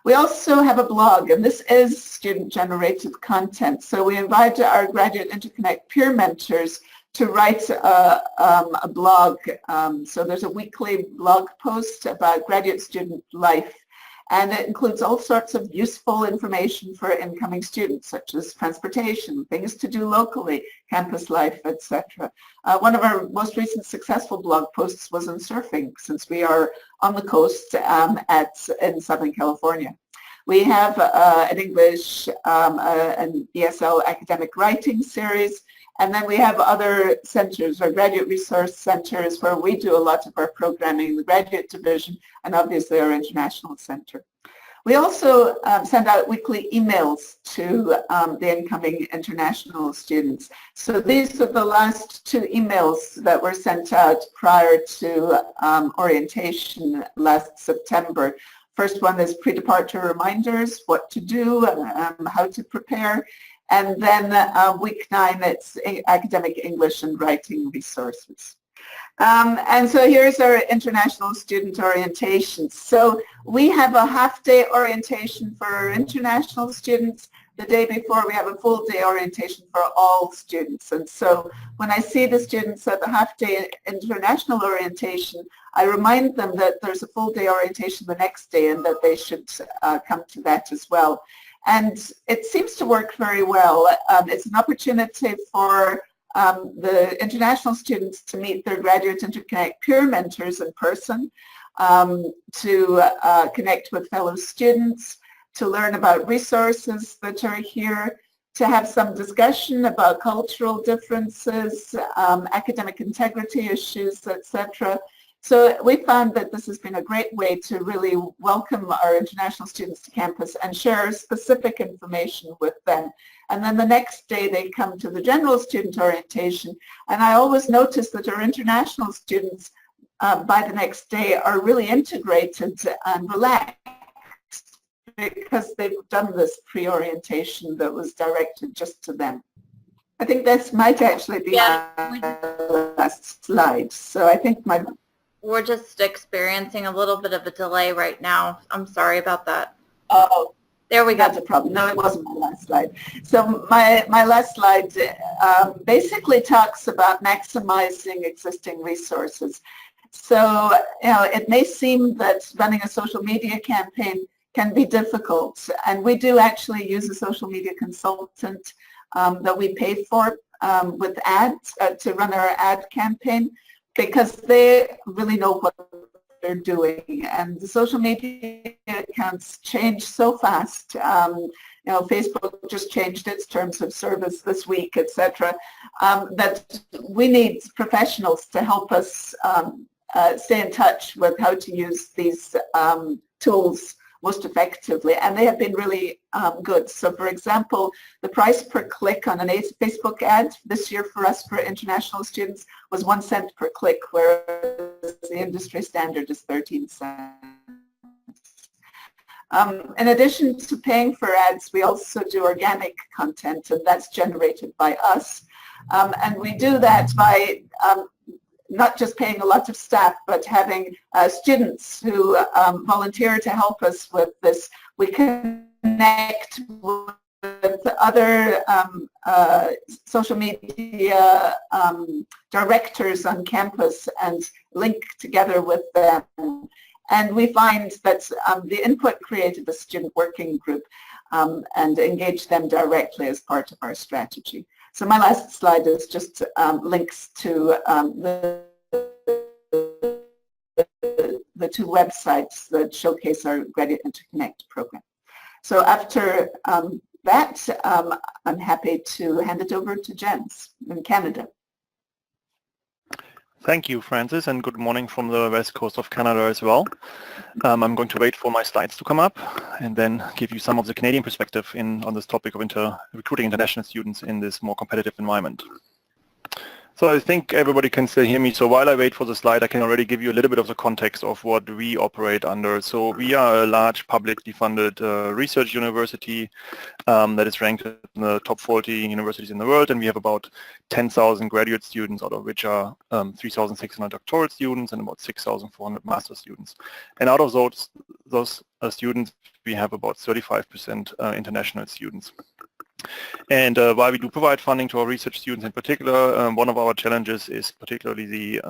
We also have a blog, and this is student-generated content. So we invite our Graduate Interconnect peer mentors to write a blog. So there's a weekly blog post about graduate student life. And it includes all sorts of useful information for incoming students, such as transportation, things to do locally, campus life, etc. One of our most recent successful blog posts was on surfing, since we are on the coast in Southern California. We have an English, an ESL academic writing series, and then we have other centers, or graduate resource centers, where we do a lot of our programming in the graduate division, and obviously our international center. We also send out weekly emails to the incoming international students. So these are the last 2 emails that were sent out prior to orientation last September. First one is pre-departure reminders, what to do, how to prepare. And then week 9, it's academic English and writing resources. And so here's our international student orientation. So we have a half-day orientation for our international students. the day before we have a full day orientation for all students. And so when I see the students at the half-day international orientation, I remind them that there's a full day orientation the next day and that they should come to that as well. And it seems to work very well. It's an opportunity for the international students to meet their Graduate Interconnect peer mentors in person, to connect with fellow students, to learn about resources that are here, to have some discussion about cultural differences, academic integrity issues, etc. So we found that this has been a great way to really welcome our international students to campus and share specific information with them. And then the next day they come to the general student orientation. And I always notice that our international students by the next day are really integrated and relaxed because they've done this pre-orientation that was directed just to them. I think this might actually be my last slide. So I think we're just experiencing a little bit of a delay right now. I'm sorry about that. Oh, there we go. That's a problem. No, it wasn't my last slide. So my last slide basically talks about maximizing existing resources. So, you know, it may seem that running a social media campaign can be difficult, and we do actually use a social media consultant that we pay for with ads to run our ad campaign, because they really know what they're doing, and the social media accounts change so fast. You know, Facebook just changed its terms of service this week, etc. That we need professionals to help us stay in touch with how to use these tools most effectively, and they have been really good. So for example, the price per click on a Facebook ad this year for us for international students was 1 cent per click, whereas the industry standard is 13 cents. In addition to paying for ads, we also do organic content, and that's generated by us. And we do that by not just paying a lot of staff, but having students who volunteer to help us with this. We connect with other social media directors on campus and link together with them. And we find that the input created a student working group and engage them directly as part of our strategy. So my last slide is just links to the two websites that showcase our Graduate Interconnect program. So after that, I'm happy to hand it over to Jens in Canada. Thank you, Francis, and good morning from the west coast of Canada as well. I'm going to wait for my slides to come up and then give you some of the Canadian perspective on this topic of recruiting international students in this more competitive environment. So I think everybody can still hear me. So while I wait for the slide, I can already give you a little bit of the context of what we operate under. So we are a large publicly funded research university that is ranked in the top 40 universities in the world, and we have about 10,000 graduate students, out of which are 3,600 doctoral students and about 6,400 master students. And out of those students, we have about 35% international students. And while we do provide funding to our research students in particular, one of our challenges is particularly the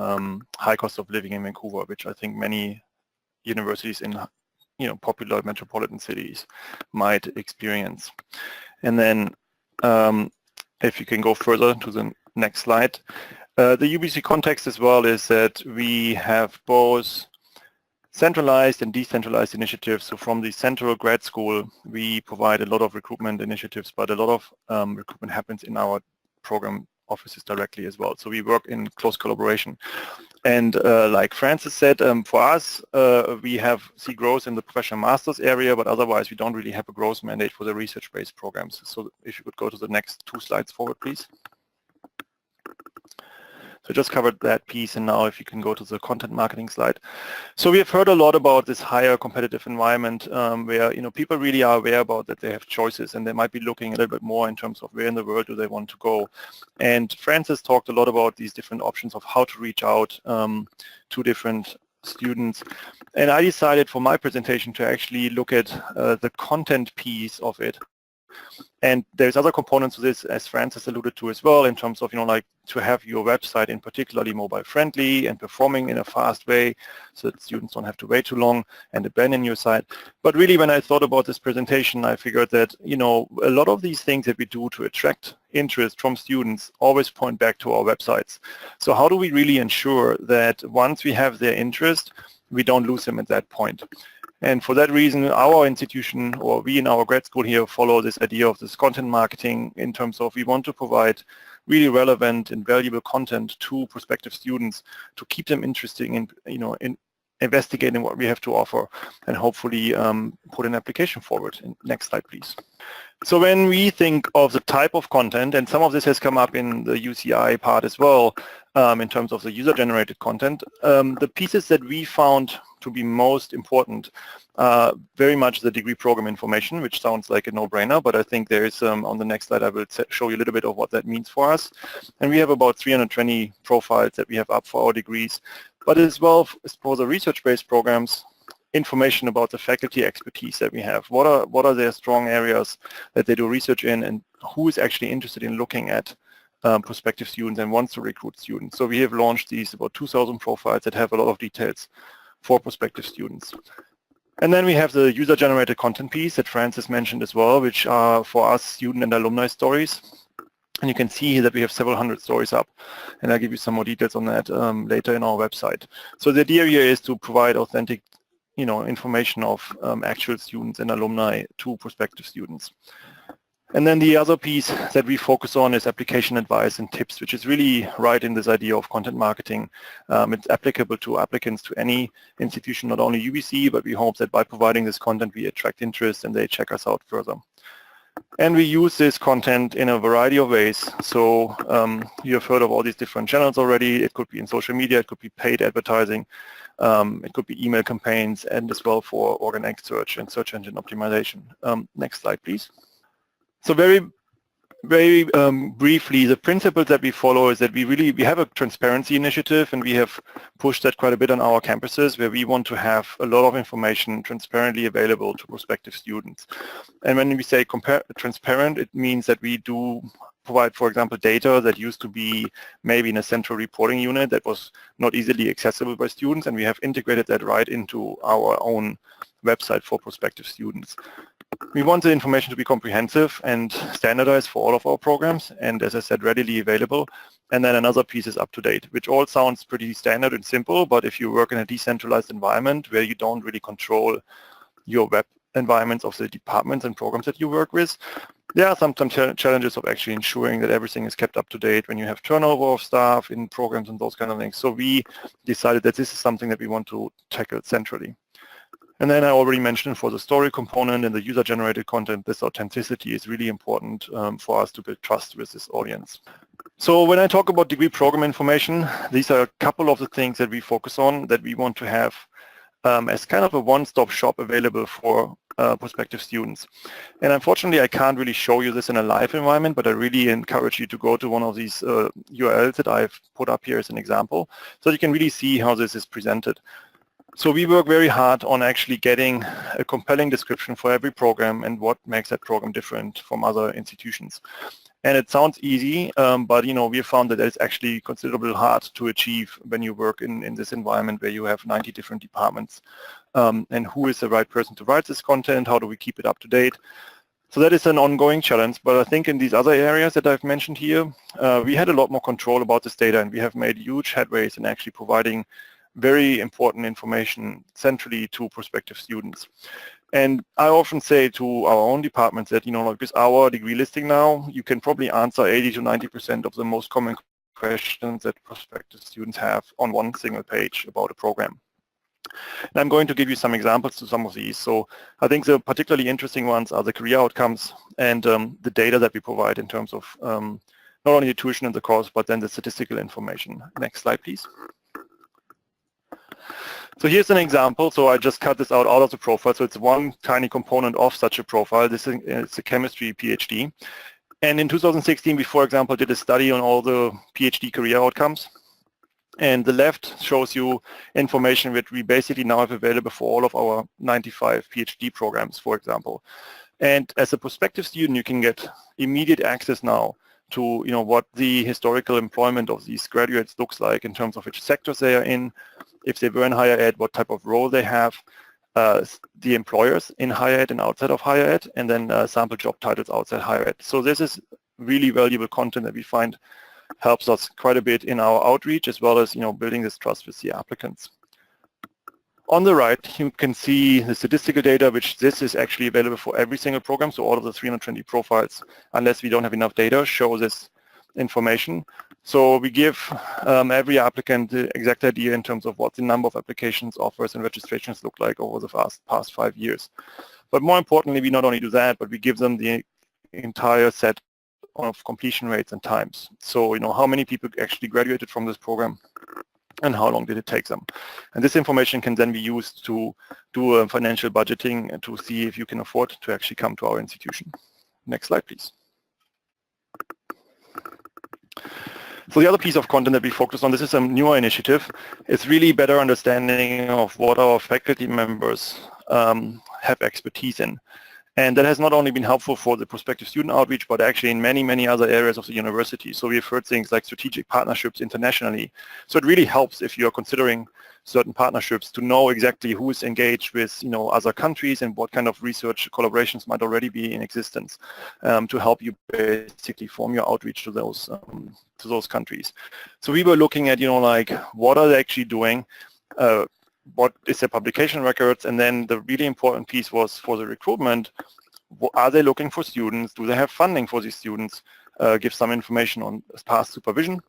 high cost of living in Vancouver, which I think many universities in popular metropolitan cities might experience. And then if you can go further to the next slide, the UBC context as well is that we have both centralized and decentralized initiatives. So from the central grad school, we provide a lot of recruitment initiatives, but a lot of recruitment happens in our program offices directly as well. So we work in close collaboration. And like Francis said, for us, we see growth in the professional master's area, but otherwise we don't really have a growth mandate for the research-based programs. So if you could go to the next 2 slides forward, please. So I just covered that piece, and now if you can go to the content marketing slide. So we have heard a lot about this higher competitive environment where people really are aware about that they have choices, and they might be looking a little bit more in terms of where in the world do they want to go. And Francis talked a lot about these different options of how to reach out to different students. And I decided for my presentation to actually look at the content piece of it. And there's other components to this, as Frances alluded to as well, in terms of, like to have your website in particularly mobile friendly and performing in a fast way so that students don't have to wait too long and abandon your site. But really, when I thought about this presentation, I figured that, a lot of these things that we do to attract interest from students always point back to our websites. So how do we really ensure that once we have their interest, we don't lose them at that point? And for that reason, our institution, or we in our grad school here, follow this idea of this content marketing in terms of we want to provide really relevant and valuable content to prospective students to keep them interested in, in investigating what we have to offer and hopefully put an application forward. Next slide, please. So when we think of the type of content, and some of this has come up in the UCI part as well, in terms of the user-generated content, the pieces that we found to be most important very much the degree program information, which sounds like a no-brainer, but I think there is, on the next slide, I will show you a little bit of what that means for us. And we have about 320 profiles that we have up for our degrees, but as well for the research-based programs, information about the faculty expertise that we have. What are their strong areas that they do research in, and who is actually interested in looking at prospective students and wants to recruit students. So we have launched these about 2,000 profiles that have a lot of details for prospective students. And then we have the user-generated content piece that Frances mentioned as well, which are for us student and alumni stories. And you can see that we have several hundred stories up, and I'll give you some more details on that later in our website. So the idea here is to provide authentic information of actual students and alumni to prospective students. And then the other piece that we focus on is application advice and tips, which is really right in this idea of content marketing. It's applicable to applicants to any institution, not only UBC, but we hope that by providing this content, we attract interest and they check us out further. And we use this content in a variety of ways. So you have heard of all these different channels already. It could be in social media, it could be paid advertising, it could be email campaigns, and as well for organic search and search engine optimization. Next slide, please. So very briefly, the principles that we follow is that we have a transparency initiative, and we have pushed that quite a bit on our campuses, where we want to have a lot of information transparently available to prospective students. And when we say transparent, it means that we do provide, for example, data that used to be maybe in a central reporting unit that was not easily accessible by students, and we have integrated that right into our own website for prospective students. We want the information to be comprehensive and standardized for all of our programs, and as I said, readily available. And then another piece is up to date, which all sounds pretty standard and simple, but if you work in a decentralized environment where you don't really control your web environments of the departments and programs that you work with, there are some challenges of actually ensuring that everything is kept up to date when you have turnover of staff in programs and those kind of things. So we decided that this is something that we want to tackle centrally. And then I already mentioned for the story component and the user-generated content, this authenticity is really important for us to build trust with this audience. So when I talk about degree program information, these are a couple of the things that we focus on that we want to have as kind of a one-stop shop available for prospective students. And unfortunately, I can't really show you this in a live environment, but I really encourage you to go to one of these URLs that I've put up here as an example, so you can really see how this is presented. So we work very hard on actually getting a compelling description for every program and what makes that program different from other institutions. And it sounds easy, but we have found that it's actually considerably hard to achieve when you work in this environment where you have 90 different departments. And who is the right person to write this content? How do we keep it up to date? So that is an ongoing challenge, but I think in these other areas that I've mentioned here, we had a lot more control about this data, and we have made huge headways in actually providing very important information centrally to prospective students. And I often say to our own departments that, with our degree listing now, you can probably answer 80 to 90% of the most common questions that prospective students have on one single page about a program. And I'm going to give you some examples to some of these. So I think the particularly interesting ones are the career outcomes and the data that we provide in terms of not only the tuition and the course, but then the statistical information. Next slide, please. So here's an example. So I just cut this out of the profile. So it's one tiny component of such a profile. This is a chemistry PhD. And in 2016, we, for example, did a study on all the PhD career outcomes. And the left shows you information which we basically now have available for all of our 95 PhD programs, for example. And as a prospective student, you can get immediate access now to what the historical employment of these graduates looks like in terms of which sectors they are in, if they were in higher ed, what type of role they have, the employers in higher ed and outside of higher ed, and then sample job titles outside higher ed. So this is really valuable content that we find helps us quite a bit in our outreach, as well as building this trust with the applicants. On the right, you can see the statistical data, which this is actually available for every single program. So all of the 320 profiles, unless we don't have enough data, show this information. So we give every applicant the exact idea in terms of what the number of applications, offers, and registrations look like over the past 5 years. But more importantly, we not only do that, but we give them the entire set of completion rates and times. So, how many people actually graduated from this program, and how long did it take them. And this information can then be used to do financial budgeting and to see if you can afford to actually come to our institution. Next slide, please. So the other piece of content that we focus on, this is a newer initiative, it's really better understanding of what our faculty members have expertise in. And that has not only been helpful for the prospective student outreach, but actually in many, many other areas of the university. So we've heard things like strategic partnerships internationally. So it really helps if you're considering certain partnerships to know exactly who is engaged with other countries and what kind of research collaborations might already be in existence to help you basically form your outreach to those countries. So we were looking at like what are they actually doing, what is their publication records, and then the really important piece was for the recruitment, are they looking for students, do they have funding for these students, give some information on past supervision,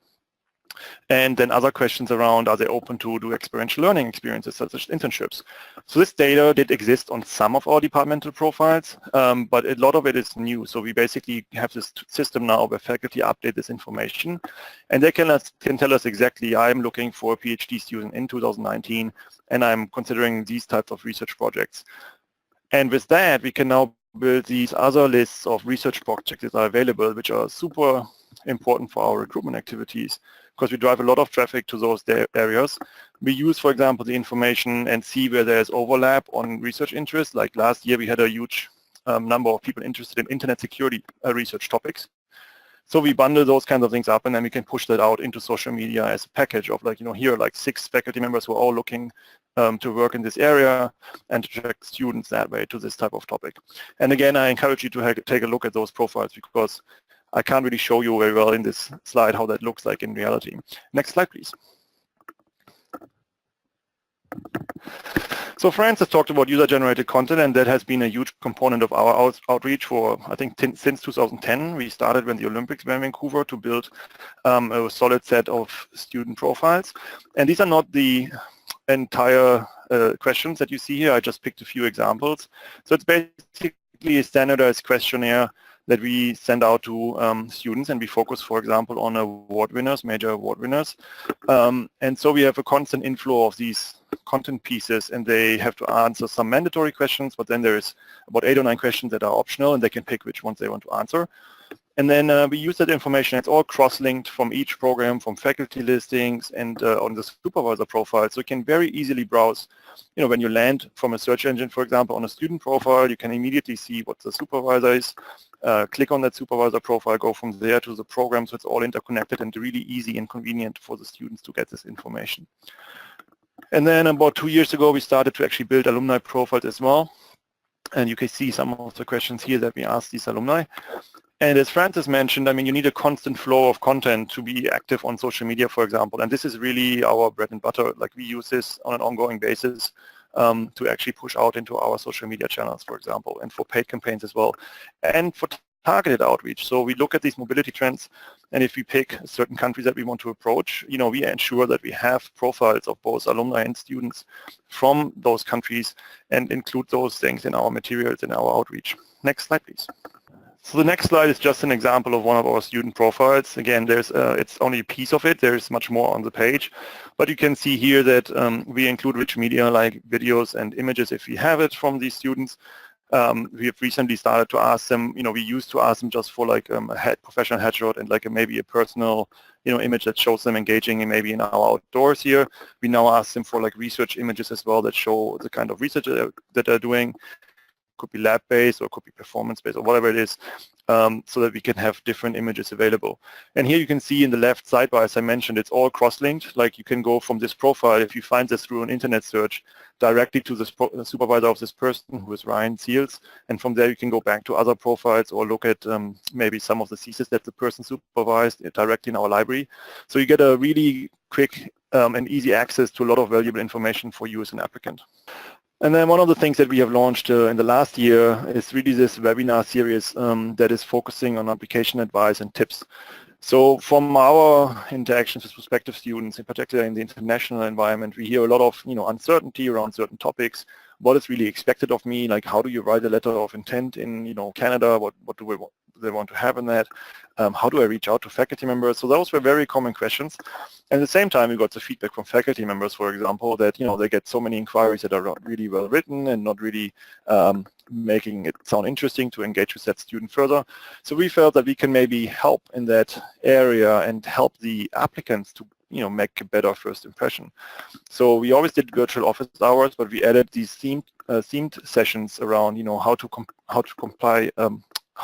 and then other questions around, are they open to do experiential learning experiences such as internships. So this data did exist on some of our departmental profiles, but a lot of it is new. So we basically have this system now where faculty update this information, and they can tell us exactly, I'm looking for a PhD student in 2019, and I'm considering these types of research projects. And with that, we can now build these other lists of research projects that are available, which are super important for our recruitment activities, because we drive a lot of traffic to those areas. We use, for example, the information and see where there's overlap on research interests. Like last year, we had a huge number of people interested in internet security research topics. So we bundle those kinds of things up, and then we can push that out into social media as a package of here are 6 faculty members who are all looking to work in this area, and to attract students that way to this type of topic. And again, I encourage you to take a look at those profiles, because I can't really show you very well in this slide how that looks like in reality. Next slide, please. So Francis talked about user-generated content, and that has been a huge component of our outreach for, I think, since 2010. We started when the Olympics were in Vancouver to build a solid set of student profiles. And these are not the entire questions that you see here. I just picked a few examples. So it's basically a standardized questionnaire that we send out to students, and we focus, for example, on award winners, major award winners. And so we have a constant inflow of these content pieces, and they have to answer some mandatory questions, but then there's about 8 or 9 questions that are optional, and they can pick which ones they want to answer. And then we use that information. It's all cross-linked from each program, from faculty listings and on the supervisor profile. So you can very easily browse, when you land from a search engine, for example, on a student profile, you can immediately see what the supervisor is, click on that supervisor profile, go from there to the program. So it's all interconnected and really easy and convenient for the students to get this information. And then about 2 years ago, we started to actually build alumni profiles as well. And you can see some of the questions here that we asked these alumni. And as Francis mentioned, you need a constant flow of content to be active on social media, for example. And this is really our bread and butter. Like, we use this on an ongoing basis to actually push out into our social media channels, for example, and for paid campaigns as well, and for targeted outreach. So we look at these mobility trends, and if we pick certain countries that we want to approach, we ensure that we have profiles of both alumni and students from those countries and include those things in our materials, in our outreach. Next slide, please. So the next slide is just an example of one of our student profiles. Again, it's only a piece of it. There's much more on the page. But you can see here that we include rich media like videos and images if we have it from these students. We have recently started to ask them, we used to ask them just for a professional headshot and maybe a personal, image that shows them engaging in maybe in our outdoors here. We now ask them for research images as well that show the kind of research that they're doing. could be lab-based or could be performance-based or whatever it is, so that we can have different images available. And here you can see in the left sidebar, as I mentioned, it's all cross-linked. Like you can go from this profile, if you find this through an internet search, directly to the supervisor of this person, who is Ryan Seals, and from there you can go back to other profiles or look at maybe some of the thesis that the person supervised directly in our library. So you get a really quick and easy access to a lot of valuable information for you as an applicant. And then one of the things that we have launched in the last year is really this webinar series that is focusing on application advice and tips. So from our interactions with prospective students, in particular in the international environment, we hear a lot of uncertainty around certain topics. What is really expected of me? Like, how do you write a letter of intent in Canada? What do they want to have in that? How do I reach out to faculty members? So those were very common questions. And at the same time, we got the feedback from faculty members, for example, that they get so many inquiries that are not really well written and not really making it sound interesting to engage with that student further. So we felt that we can maybe help in that area and help the applicants to make a better first impression. So we always did virtual office hours, but we added these themed sessions around how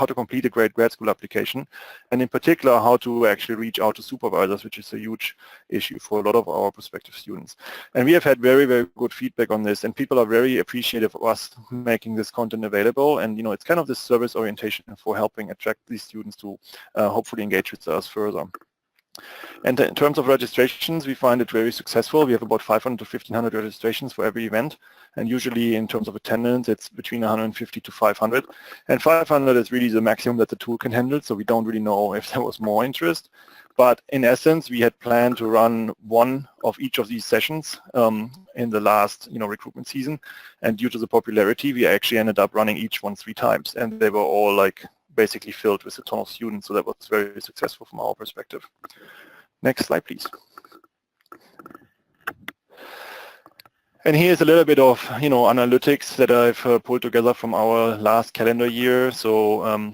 to complete a great grad school application, and in particular how to actually reach out to supervisors, which is a huge issue for a lot of our prospective students. And we have had very, very good feedback on this, and people are very appreciative of us making this content available. And it's kind of this service orientation for helping attract these students to hopefully engage with us further. And in terms of registrations, we find it very successful. We have about 500 to 1,500 registrations for every event, and usually in terms of attendance, it's between 150 to 500. And 500 is really the maximum that the tool can handle, so we don't really know if there was more interest. But in essence, we had planned to run one of each of these sessions in the last recruitment season, and due to the popularity, we actually ended up running each one 3 times, and they were all basically filled with a ton of students, so that was very successful from our perspective. Next slide, please. And here's a little bit of analytics that I've pulled together from our last calendar year. So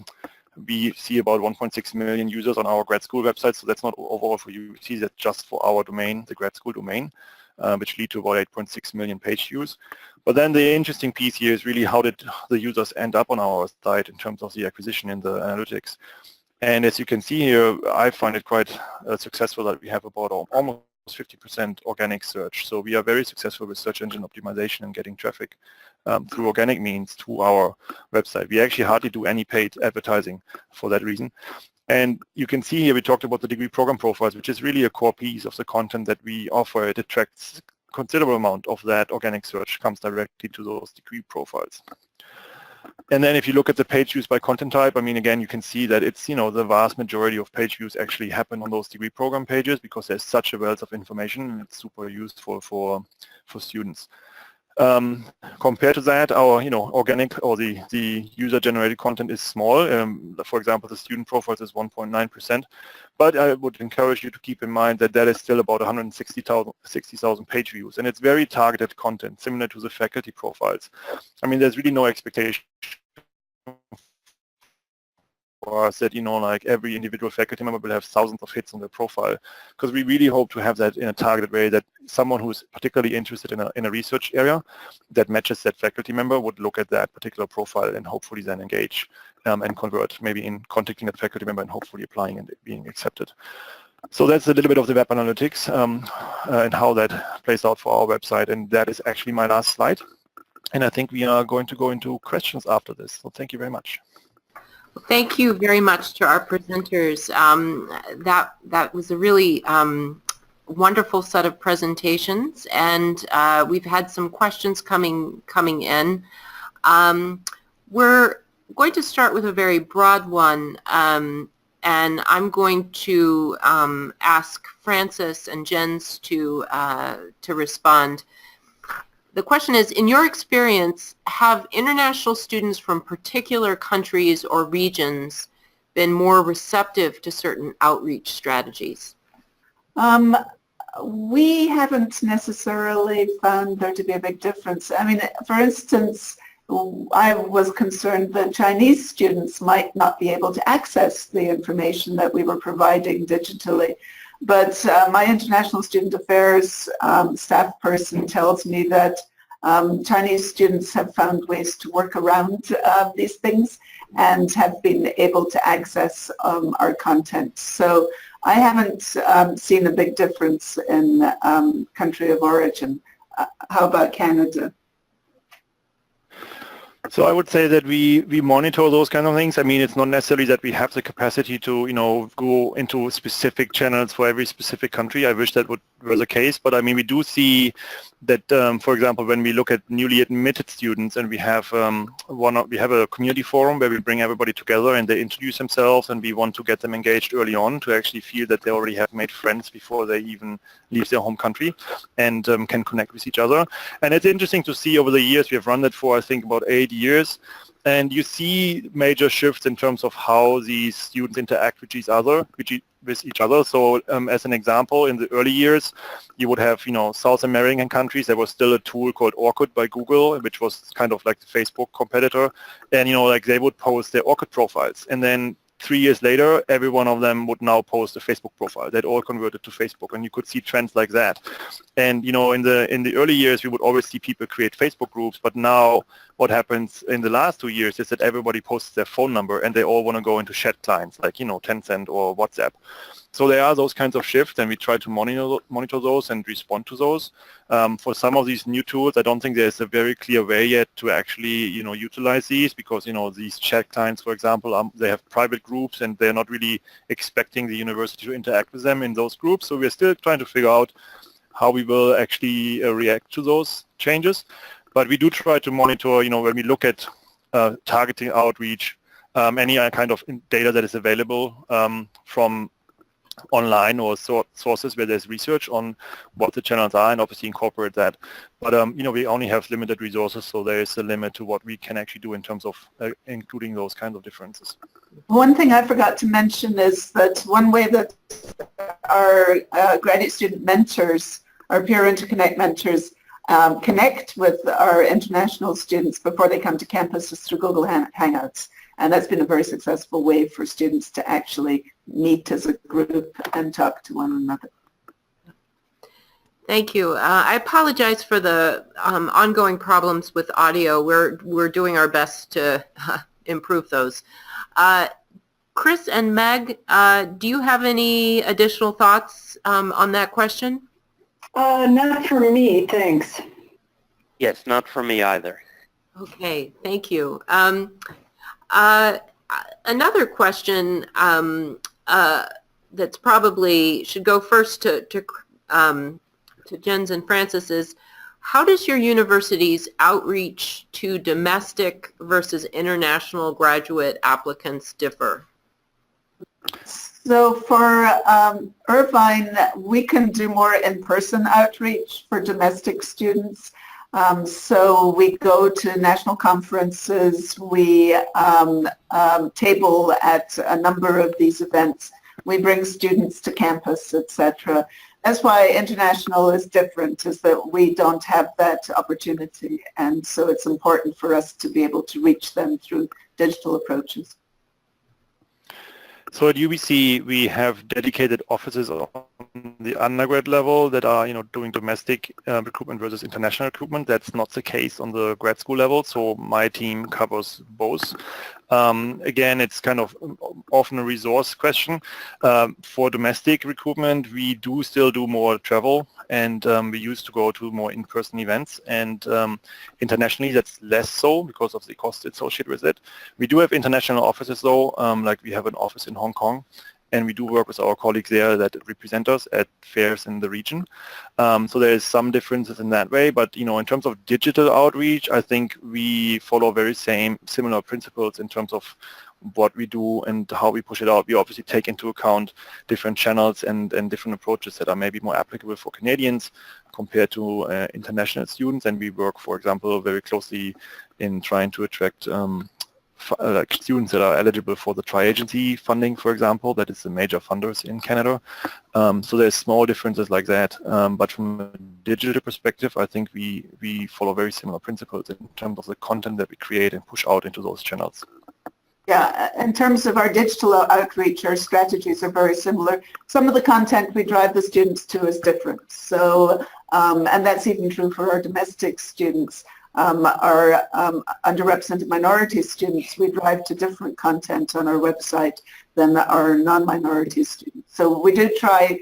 we see about 1.6 million users on our grad school website, so that's not overall for UT, that's just for our domain, the grad school domain, which lead to about 8.6 million page views. But then the interesting piece here is really how did the users end up on our site in terms of the acquisition in the analytics. And as you can see here, I find it quite successful that we have about almost 50% organic search. So we are very successful with search engine optimization and getting traffic through organic means to our website. We actually hardly do any paid advertising for that reason. And you can see here we talked about the degree program profiles, which is really a core piece of the content that we offer. It attracts considerable amount of that organic search comes directly to those degree profiles. And then if you look at the page views by content type, I mean, again, you can see that it's, the vast majority of page views actually happen on those degree program pages because there's such a wealth of information and it's super useful for students. Compared to that, our organic or the user-generated content is small. For example, the student profiles is 1.9%, but I would encourage you to keep in mind that that is still about 160,000 page views, and it's very targeted content, similar to the faculty profiles. I mean, there's really no expectation for us that every individual faculty member will have thousands of hits on their profile, because we really hope to have that in a targeted way that someone who's particularly interested in a research area that matches that faculty member would look at that particular profile and hopefully then engage and convert, maybe in contacting that faculty member and hopefully applying and being accepted. So that's a little bit of the web analytics and how that plays out for our website, and that is actually my last slide. And I think we are going to go into questions after this. So thank you very much. Thank you very much to our presenters. That was a really wonderful set of presentations, and we've had some questions coming in. We're going to start with a very broad one, and I'm going to ask Francis and Jens to respond. The question is, in your experience, have international students from particular countries or regions been more receptive to certain outreach strategies? We haven't necessarily found there to be a big difference. I mean, for instance, I was concerned that Chinese students might not be able to access the information that we were providing digitally. But my international student affairs staff person tells me that Chinese students have found ways to work around these things and have been able to access our content. So I haven't seen a big difference in country of origin. How about Canada? So I would say that we monitor those kind of things. I mean, it's not necessarily that we have the capacity to, you know, go into specific channels for every specific country. I wish that were the case, but I mean, we do see that, for example, when we look at newly admitted students, and we have we have a community forum where we bring everybody together and they introduce themselves, and we want to get them engaged early on to actually feel that they already have made friends before they even leave their home country and can connect with each other. And it's interesting to see over the years. We have run that for, I think, about 8 years. And you see major shifts in terms of how these students interact with each other. So as an example, in the early years, you would have, you know, South American countries. There was still a tool called Orkut by Google, which was kind of like the Facebook competitor. And, you know, like they would post their Orkut profiles. And then 3 years later, every one of them would now post a Facebook profile. They'd all converted to Facebook, and you could see trends like that. And, you know, in the early years, we would always see people create Facebook groups, but now what happens in the last 2 years is that everybody posts their phone number, and they all want to go into chat clients like, you know, Tencent or WhatsApp. So there are those kinds of shifts, and we try to monitor those and respond to those. For some of these new tools, I don't think there's a very clear way yet to actually, you know, utilize these, because, you know, these chat clients, for example, they have private groups, and they're not really expecting the university to interact with them in those groups. So we're still trying to figure out how we will actually react to those changes. But we do try to monitor, you know, when we look at targeting outreach, any kind of data that is available from online or sources where there's research on what the channels are, and obviously incorporate that. But, you know, we only have limited resources, so there is a limit to what we can actually do in terms of including those kinds of differences. One thing I forgot to mention is that one way that our graduate student mentors, our peer interconnect mentors, connect with our international students before they come to campus is through Google Hangouts. And that's been a very successful way for students to actually meet as a group and talk to one another. Thank you. I apologize for the ongoing problems with audio. We're doing our best to improve those. Chris and Meg, do you have any additional thoughts on that question? Not for me, thanks. Yes, not for me either. Okay, thank you. Another question that's probably should go first to Jens and Francis is, how does your university's outreach to domestic versus international graduate applicants differ? So for Irvine, we can do more in-person outreach for domestic students. So we go to national conferences, we table at a number of these events, we bring students to campus, etc. That's why international is different, is that we don't have that opportunity, and so it's important for us to be able to reach them through digital approaches. So at UBC, we have dedicated offices on the undergrad level that are, you know, doing domestic recruitment versus international recruitment. That's not the case on the grad school level. So my team covers both. Again, it's kind of often a resource question. For domestic recruitment, we do still do more travel, and we used to go to more in-person events, and internationally that's less so because of the cost associated with it. We do have international offices though, like we have an office in Hong Kong, and we do work with our colleagues there that represent us at fairs in the region. So there is some differences in that way, but, you know, in terms of digital outreach, I think we follow very similar principles in terms of what we do and how we push it out. We obviously take into account different channels and different approaches that are maybe more applicable for Canadians compared to international students, and we work, for example, very closely in trying to attract like students that are eligible for the tri-agency funding, for example, that is the major funders in Canada. So there's small differences like that, but from a digital perspective, I think we follow very similar principles in terms of the content that we create and push out into those channels. Yeah, in terms of our digital outreach, our strategies are very similar. Some of the content we drive the students to is different. So, and that's even true for our domestic students. Our underrepresented minority students, we drive to different content on our website than our non-minority students. So we do try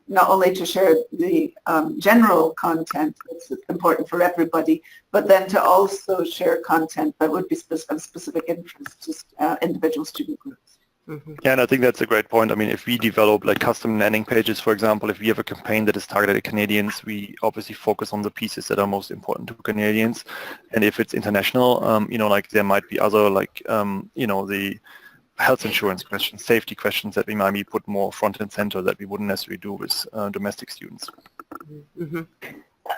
not only to share the general content that's important for everybody, but then to also share content that would be of specific interest to individual student groups. Mm-hmm. Yeah, and I think that's a great point. I mean, if we develop like custom landing pages, for example, if we have a campaign that is targeted at Canadians, we obviously focus on the pieces that are most important to Canadians. And if it's international, you know, like there might be other like, you know, the health insurance questions, safety questions that we might put more front and center that we wouldn't necessarily do with domestic students. Mm-hmm.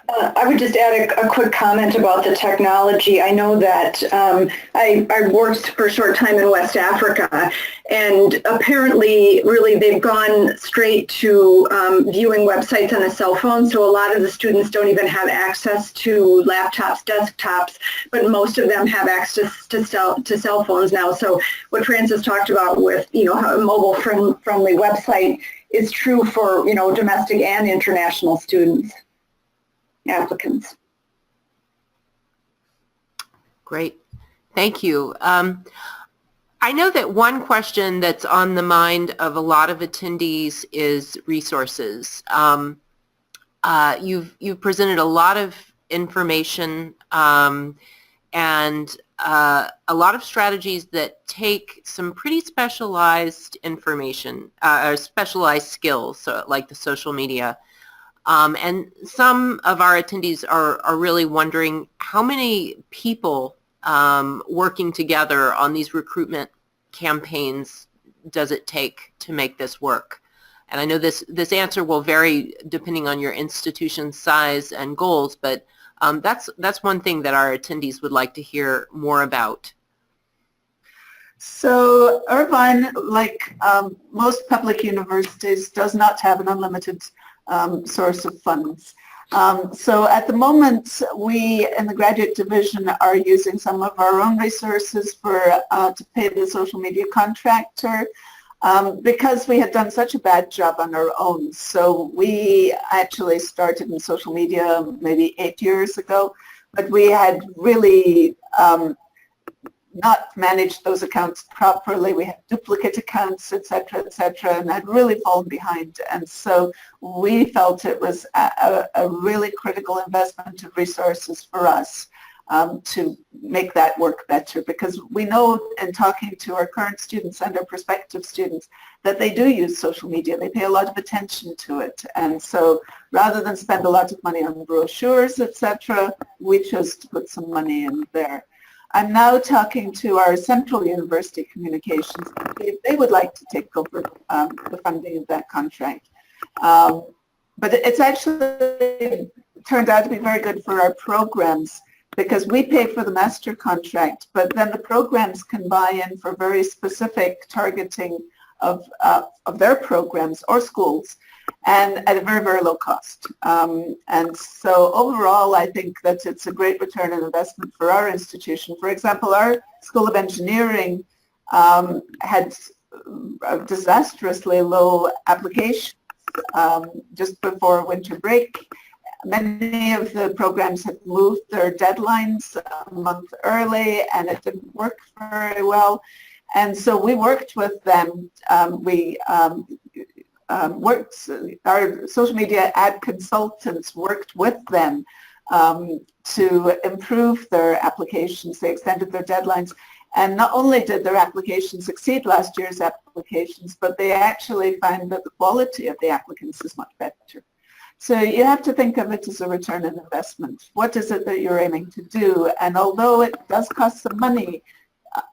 I would just add a quick comment about the technology. I know that I worked for a short time in West Africa, and apparently, really, they've gone straight to viewing websites on a cell phone, so a lot of the students don't even have access to laptops, desktops, but most of them have access to cell phones now. So what Frances talked about with, you know, a mobile-friendly website is true for, you know, domestic and international students. Applicants. Great. Thank you. I know that one question that's on the mind of a lot of attendees is resources. You've presented a lot of information and a lot of strategies that take some pretty specialized information or specialized skills, so like the social media. And some of our attendees are really wondering how many people working together on these recruitment campaigns does it take to make this work? And I know this answer will vary depending on your institution's size and goals, but that's one thing that our attendees would like to hear more about. So Irvine, like most public universities, does not have an unlimited source of funds. So at the moment, we in the graduate division are using some of our own resources to pay the social media contractor because we had done such a bad job on our own. So we actually started in social media maybe 8 years ago, but we had really not managed those accounts properly. We had duplicate accounts, et cetera, and had really fallen behind. And so we felt it was a really critical investment of resources for us to make that work better, because we know in talking to our current students and our prospective students that they do use social media. They pay a lot of attention to it. And so rather than spend a lot of money on brochures, et cetera, we chose to put some money in there. I'm now talking to our Central University Communications. They would like to take over the funding of that contract. But it's actually turned out to be very good for our programs because we pay for the master contract, but then the programs can buy in for very specific targeting of their programs or schools, and at a very, very low cost. And so overall, I think that it's a great return on investment for our institution. For example, our School of Engineering had disastrously low applications just before winter break. Many of the programs had moved their deadlines a month early, and it didn't work very well. And so we worked with them. Our social media ad consultants worked with them to improve their applications. They extended their deadlines. And not only did their applications exceed last year's applications, but they actually find that the quality of the applicants is much better. So you have to think of it as a return on investment. What is it that you're aiming to do? And although it does cost some money,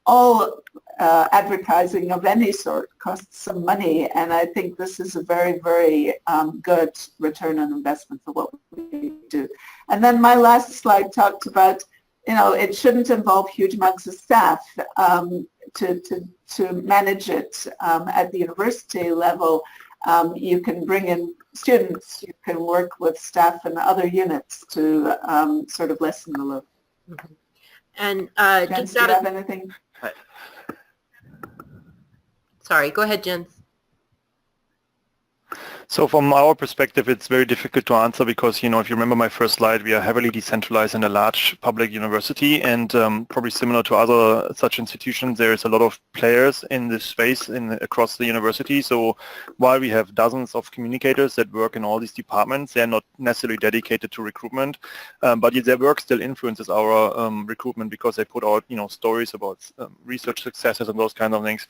all advertising of any sort costs some money, and I think this is a very, very good return on investment for what we do. And then my last slide talked about, you know, it shouldn't involve huge amounts of staff to manage it at the university level. You can bring in students, you can work with staff and other units to sort of lessen the load. Mm-hmm. And Jens, do you have anything? Sorry, go ahead, Jens. So from our perspective, it's very difficult to answer because, you know, if you remember my first slide, we are heavily decentralized in a large public university, and probably similar to other such institutions, there is a lot of players in this space across the university. So while we have dozens of communicators that work in all these departments, they're not necessarily dedicated to recruitment, but their work still influences our recruitment because they put out, you know, stories about research successes and those kind of things.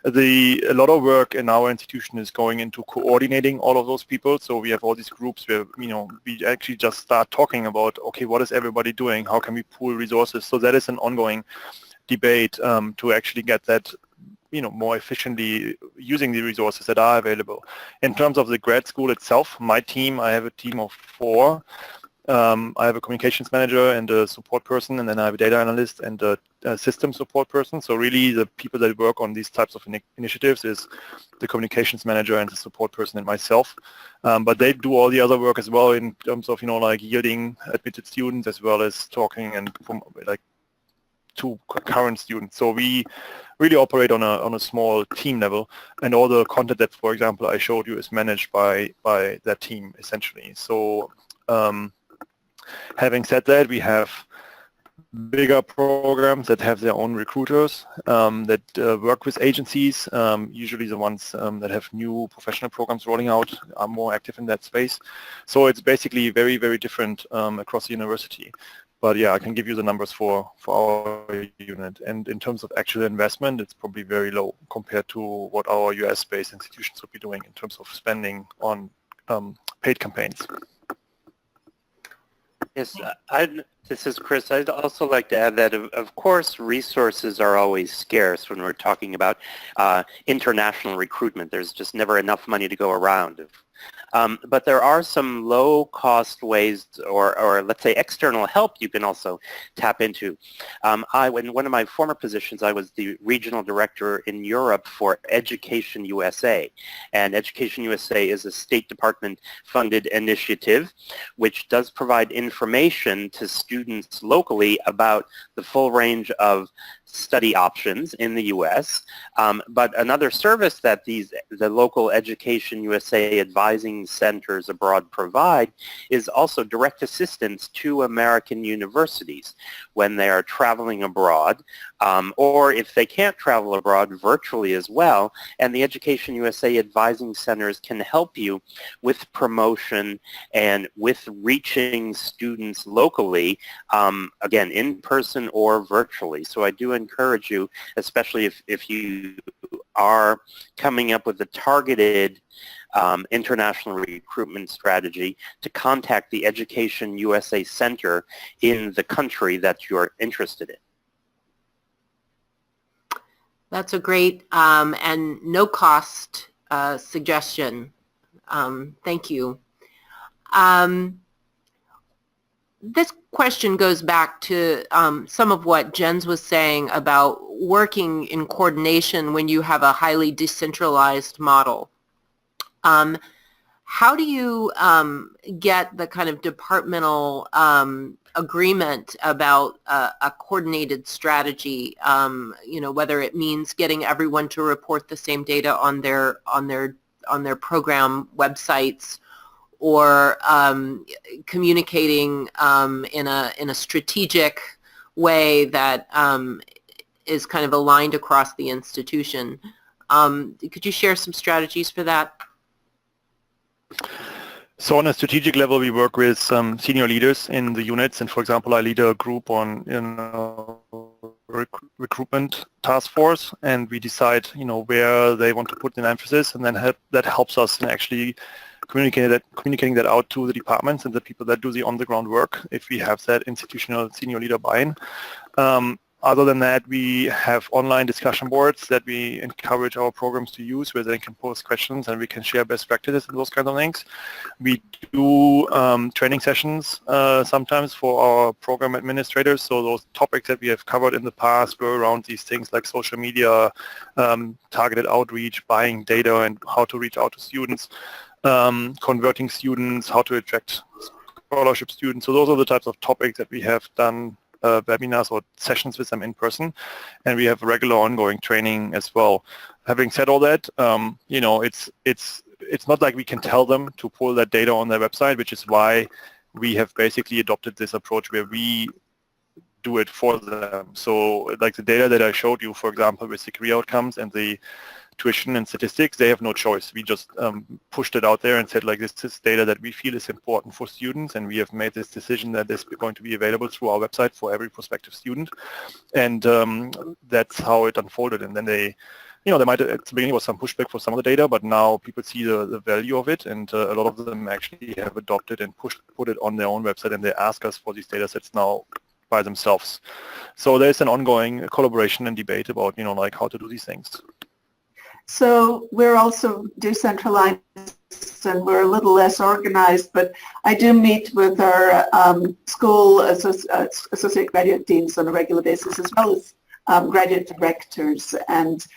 A lot of work in our institution is going into coordinating all of those people. So we have all these groups where, you know, we actually just start talking about, okay, what is everybody doing? How can we pool resources? So that is an ongoing debate to actually get that, you know, more efficiently using the resources that are available. In terms of the grad school itself, my team, I have a team of 4. I have a communications manager and a support person, and then I have a data analyst and a system support person. So really the people that work on these types of initiatives is the communications manager and the support person and myself. But they do all the other work as well in terms of, you know, like yielding admitted students as well as talking and like to current students. So we really operate on a small team level, and all the content that, for example, I showed you is managed by that team essentially. So having said that, we have bigger programs that have their own recruiters that work with agencies. Usually the ones that have new professional programs rolling out are more active in that space. So it's basically very, very different across the university. But yeah, I can give you the numbers for our unit. And in terms of actual investment, it's probably very low compared to what our US-based institutions would be doing in terms of spending on paid campaigns. Yes, this is Chris. I'd also like to add that, of course, resources are always scarce when we're talking about international recruitment. There's just never enough money to go around. But there are some low-cost ways, or let's say external help you can also tap into. In one of my former positions, I was the regional director in Europe for Education USA. And Education USA is a State Department-funded initiative which does provide information to students locally about the full range of study options in the U.S. But another service that the local Education USA advising centers abroad provide is also direct assistance to American universities when they are traveling abroad, or if they can't travel abroad, virtually as well. And the Education USA advising centers can help you with promotion and with reaching students locally, again, in person or virtually. So I do encourage you, especially if you are coming up with a targeted international recruitment strategy, to contact the Education USA Center in the country that you're interested in. That's a great and no-cost suggestion. Thank you. This question goes back to some of what Jens was saying about working in coordination when you have a highly decentralized model. How do you get the kind of departmental agreement about a coordinated strategy? You know, whether it means getting everyone to report the same data on their program websites, or communicating in a strategic way that is kind of aligned across the institution. Could you share some strategies for that? So on a strategic level, we work with senior leaders in the units, and for example, I lead a group on recruitment task force, and we decide, you know, where they want to put an emphasis, and then that helps us in actually communicating that out to the departments and the people that do the on-the-ground work, if we have that institutional senior leader buy-in. Other than that, we have online discussion boards that we encourage our programs to use, where they can post questions and we can share best practices and those kinds of things. We do training sessions sometimes for our program administrators. So those topics that we have covered in the past were around these things like social media, targeted outreach, buying data, and how to reach out to students, converting students, how to attract scholarship students. So those are the types of topics that we have done webinars or sessions with them in person, and we have regular ongoing training as well. Having said all that, you know, it's not like we can tell them to pull that data on their website, which is why we have basically adopted this approach where we do it for them. So like the data that I showed you, for example, with the career outcomes and the tuition and statistics, they have no choice. We just pushed it out there and said, like, this is data that we feel is important for students, and we have made this decision that it's going to be available through our website for every prospective student. And that's how it unfolded. And then they, you know, there might, at the beginning was some pushback for some of the data, but now people see the value of it, and a lot of them actually have adopted and put it on their own website, and they ask us for these data sets now by themselves. So there's an ongoing collaboration and debate about, you know, like how to do these things. So we're also decentralized and we're a little less organized, but I do meet with our school associate graduate deans on a regular basis, as well as graduate directors, and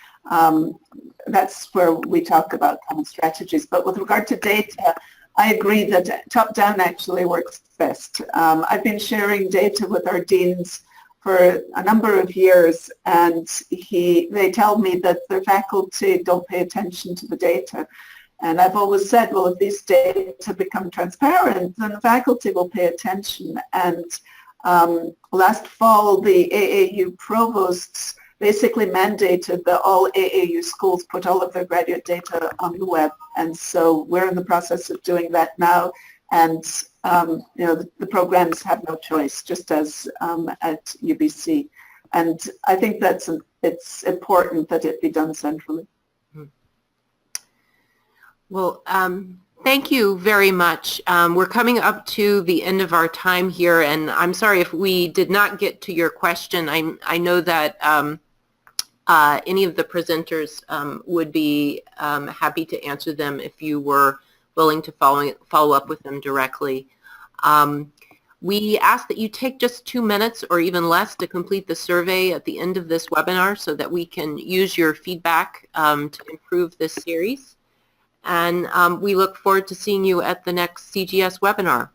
that's where we talk about common strategies. But with regard to data, I agree that top-down actually works best. I've been sharing data with our deans for a number of years, and they tell me that their faculty don't pay attention to the data. And I've always said, well, if these data become transparent, then the faculty will pay attention. And last fall, the AAU provosts basically mandated that all AAU schools put all of their graduate data on the web. And so we're in the process of doing that now. And you know, the programs have no choice, just as at UBC. And I think it's important that it be done centrally. Well, thank you very much. We're coming up to the end of our time here, and I'm sorry if we did not get to your question. I know that any of the presenters would be happy to answer them if you were willing to follow up with them directly. We ask that you take just 2 minutes or even less to complete the survey at the end of this webinar so that we can use your feedback to improve this series. And we look forward to seeing you at the next CGS webinar.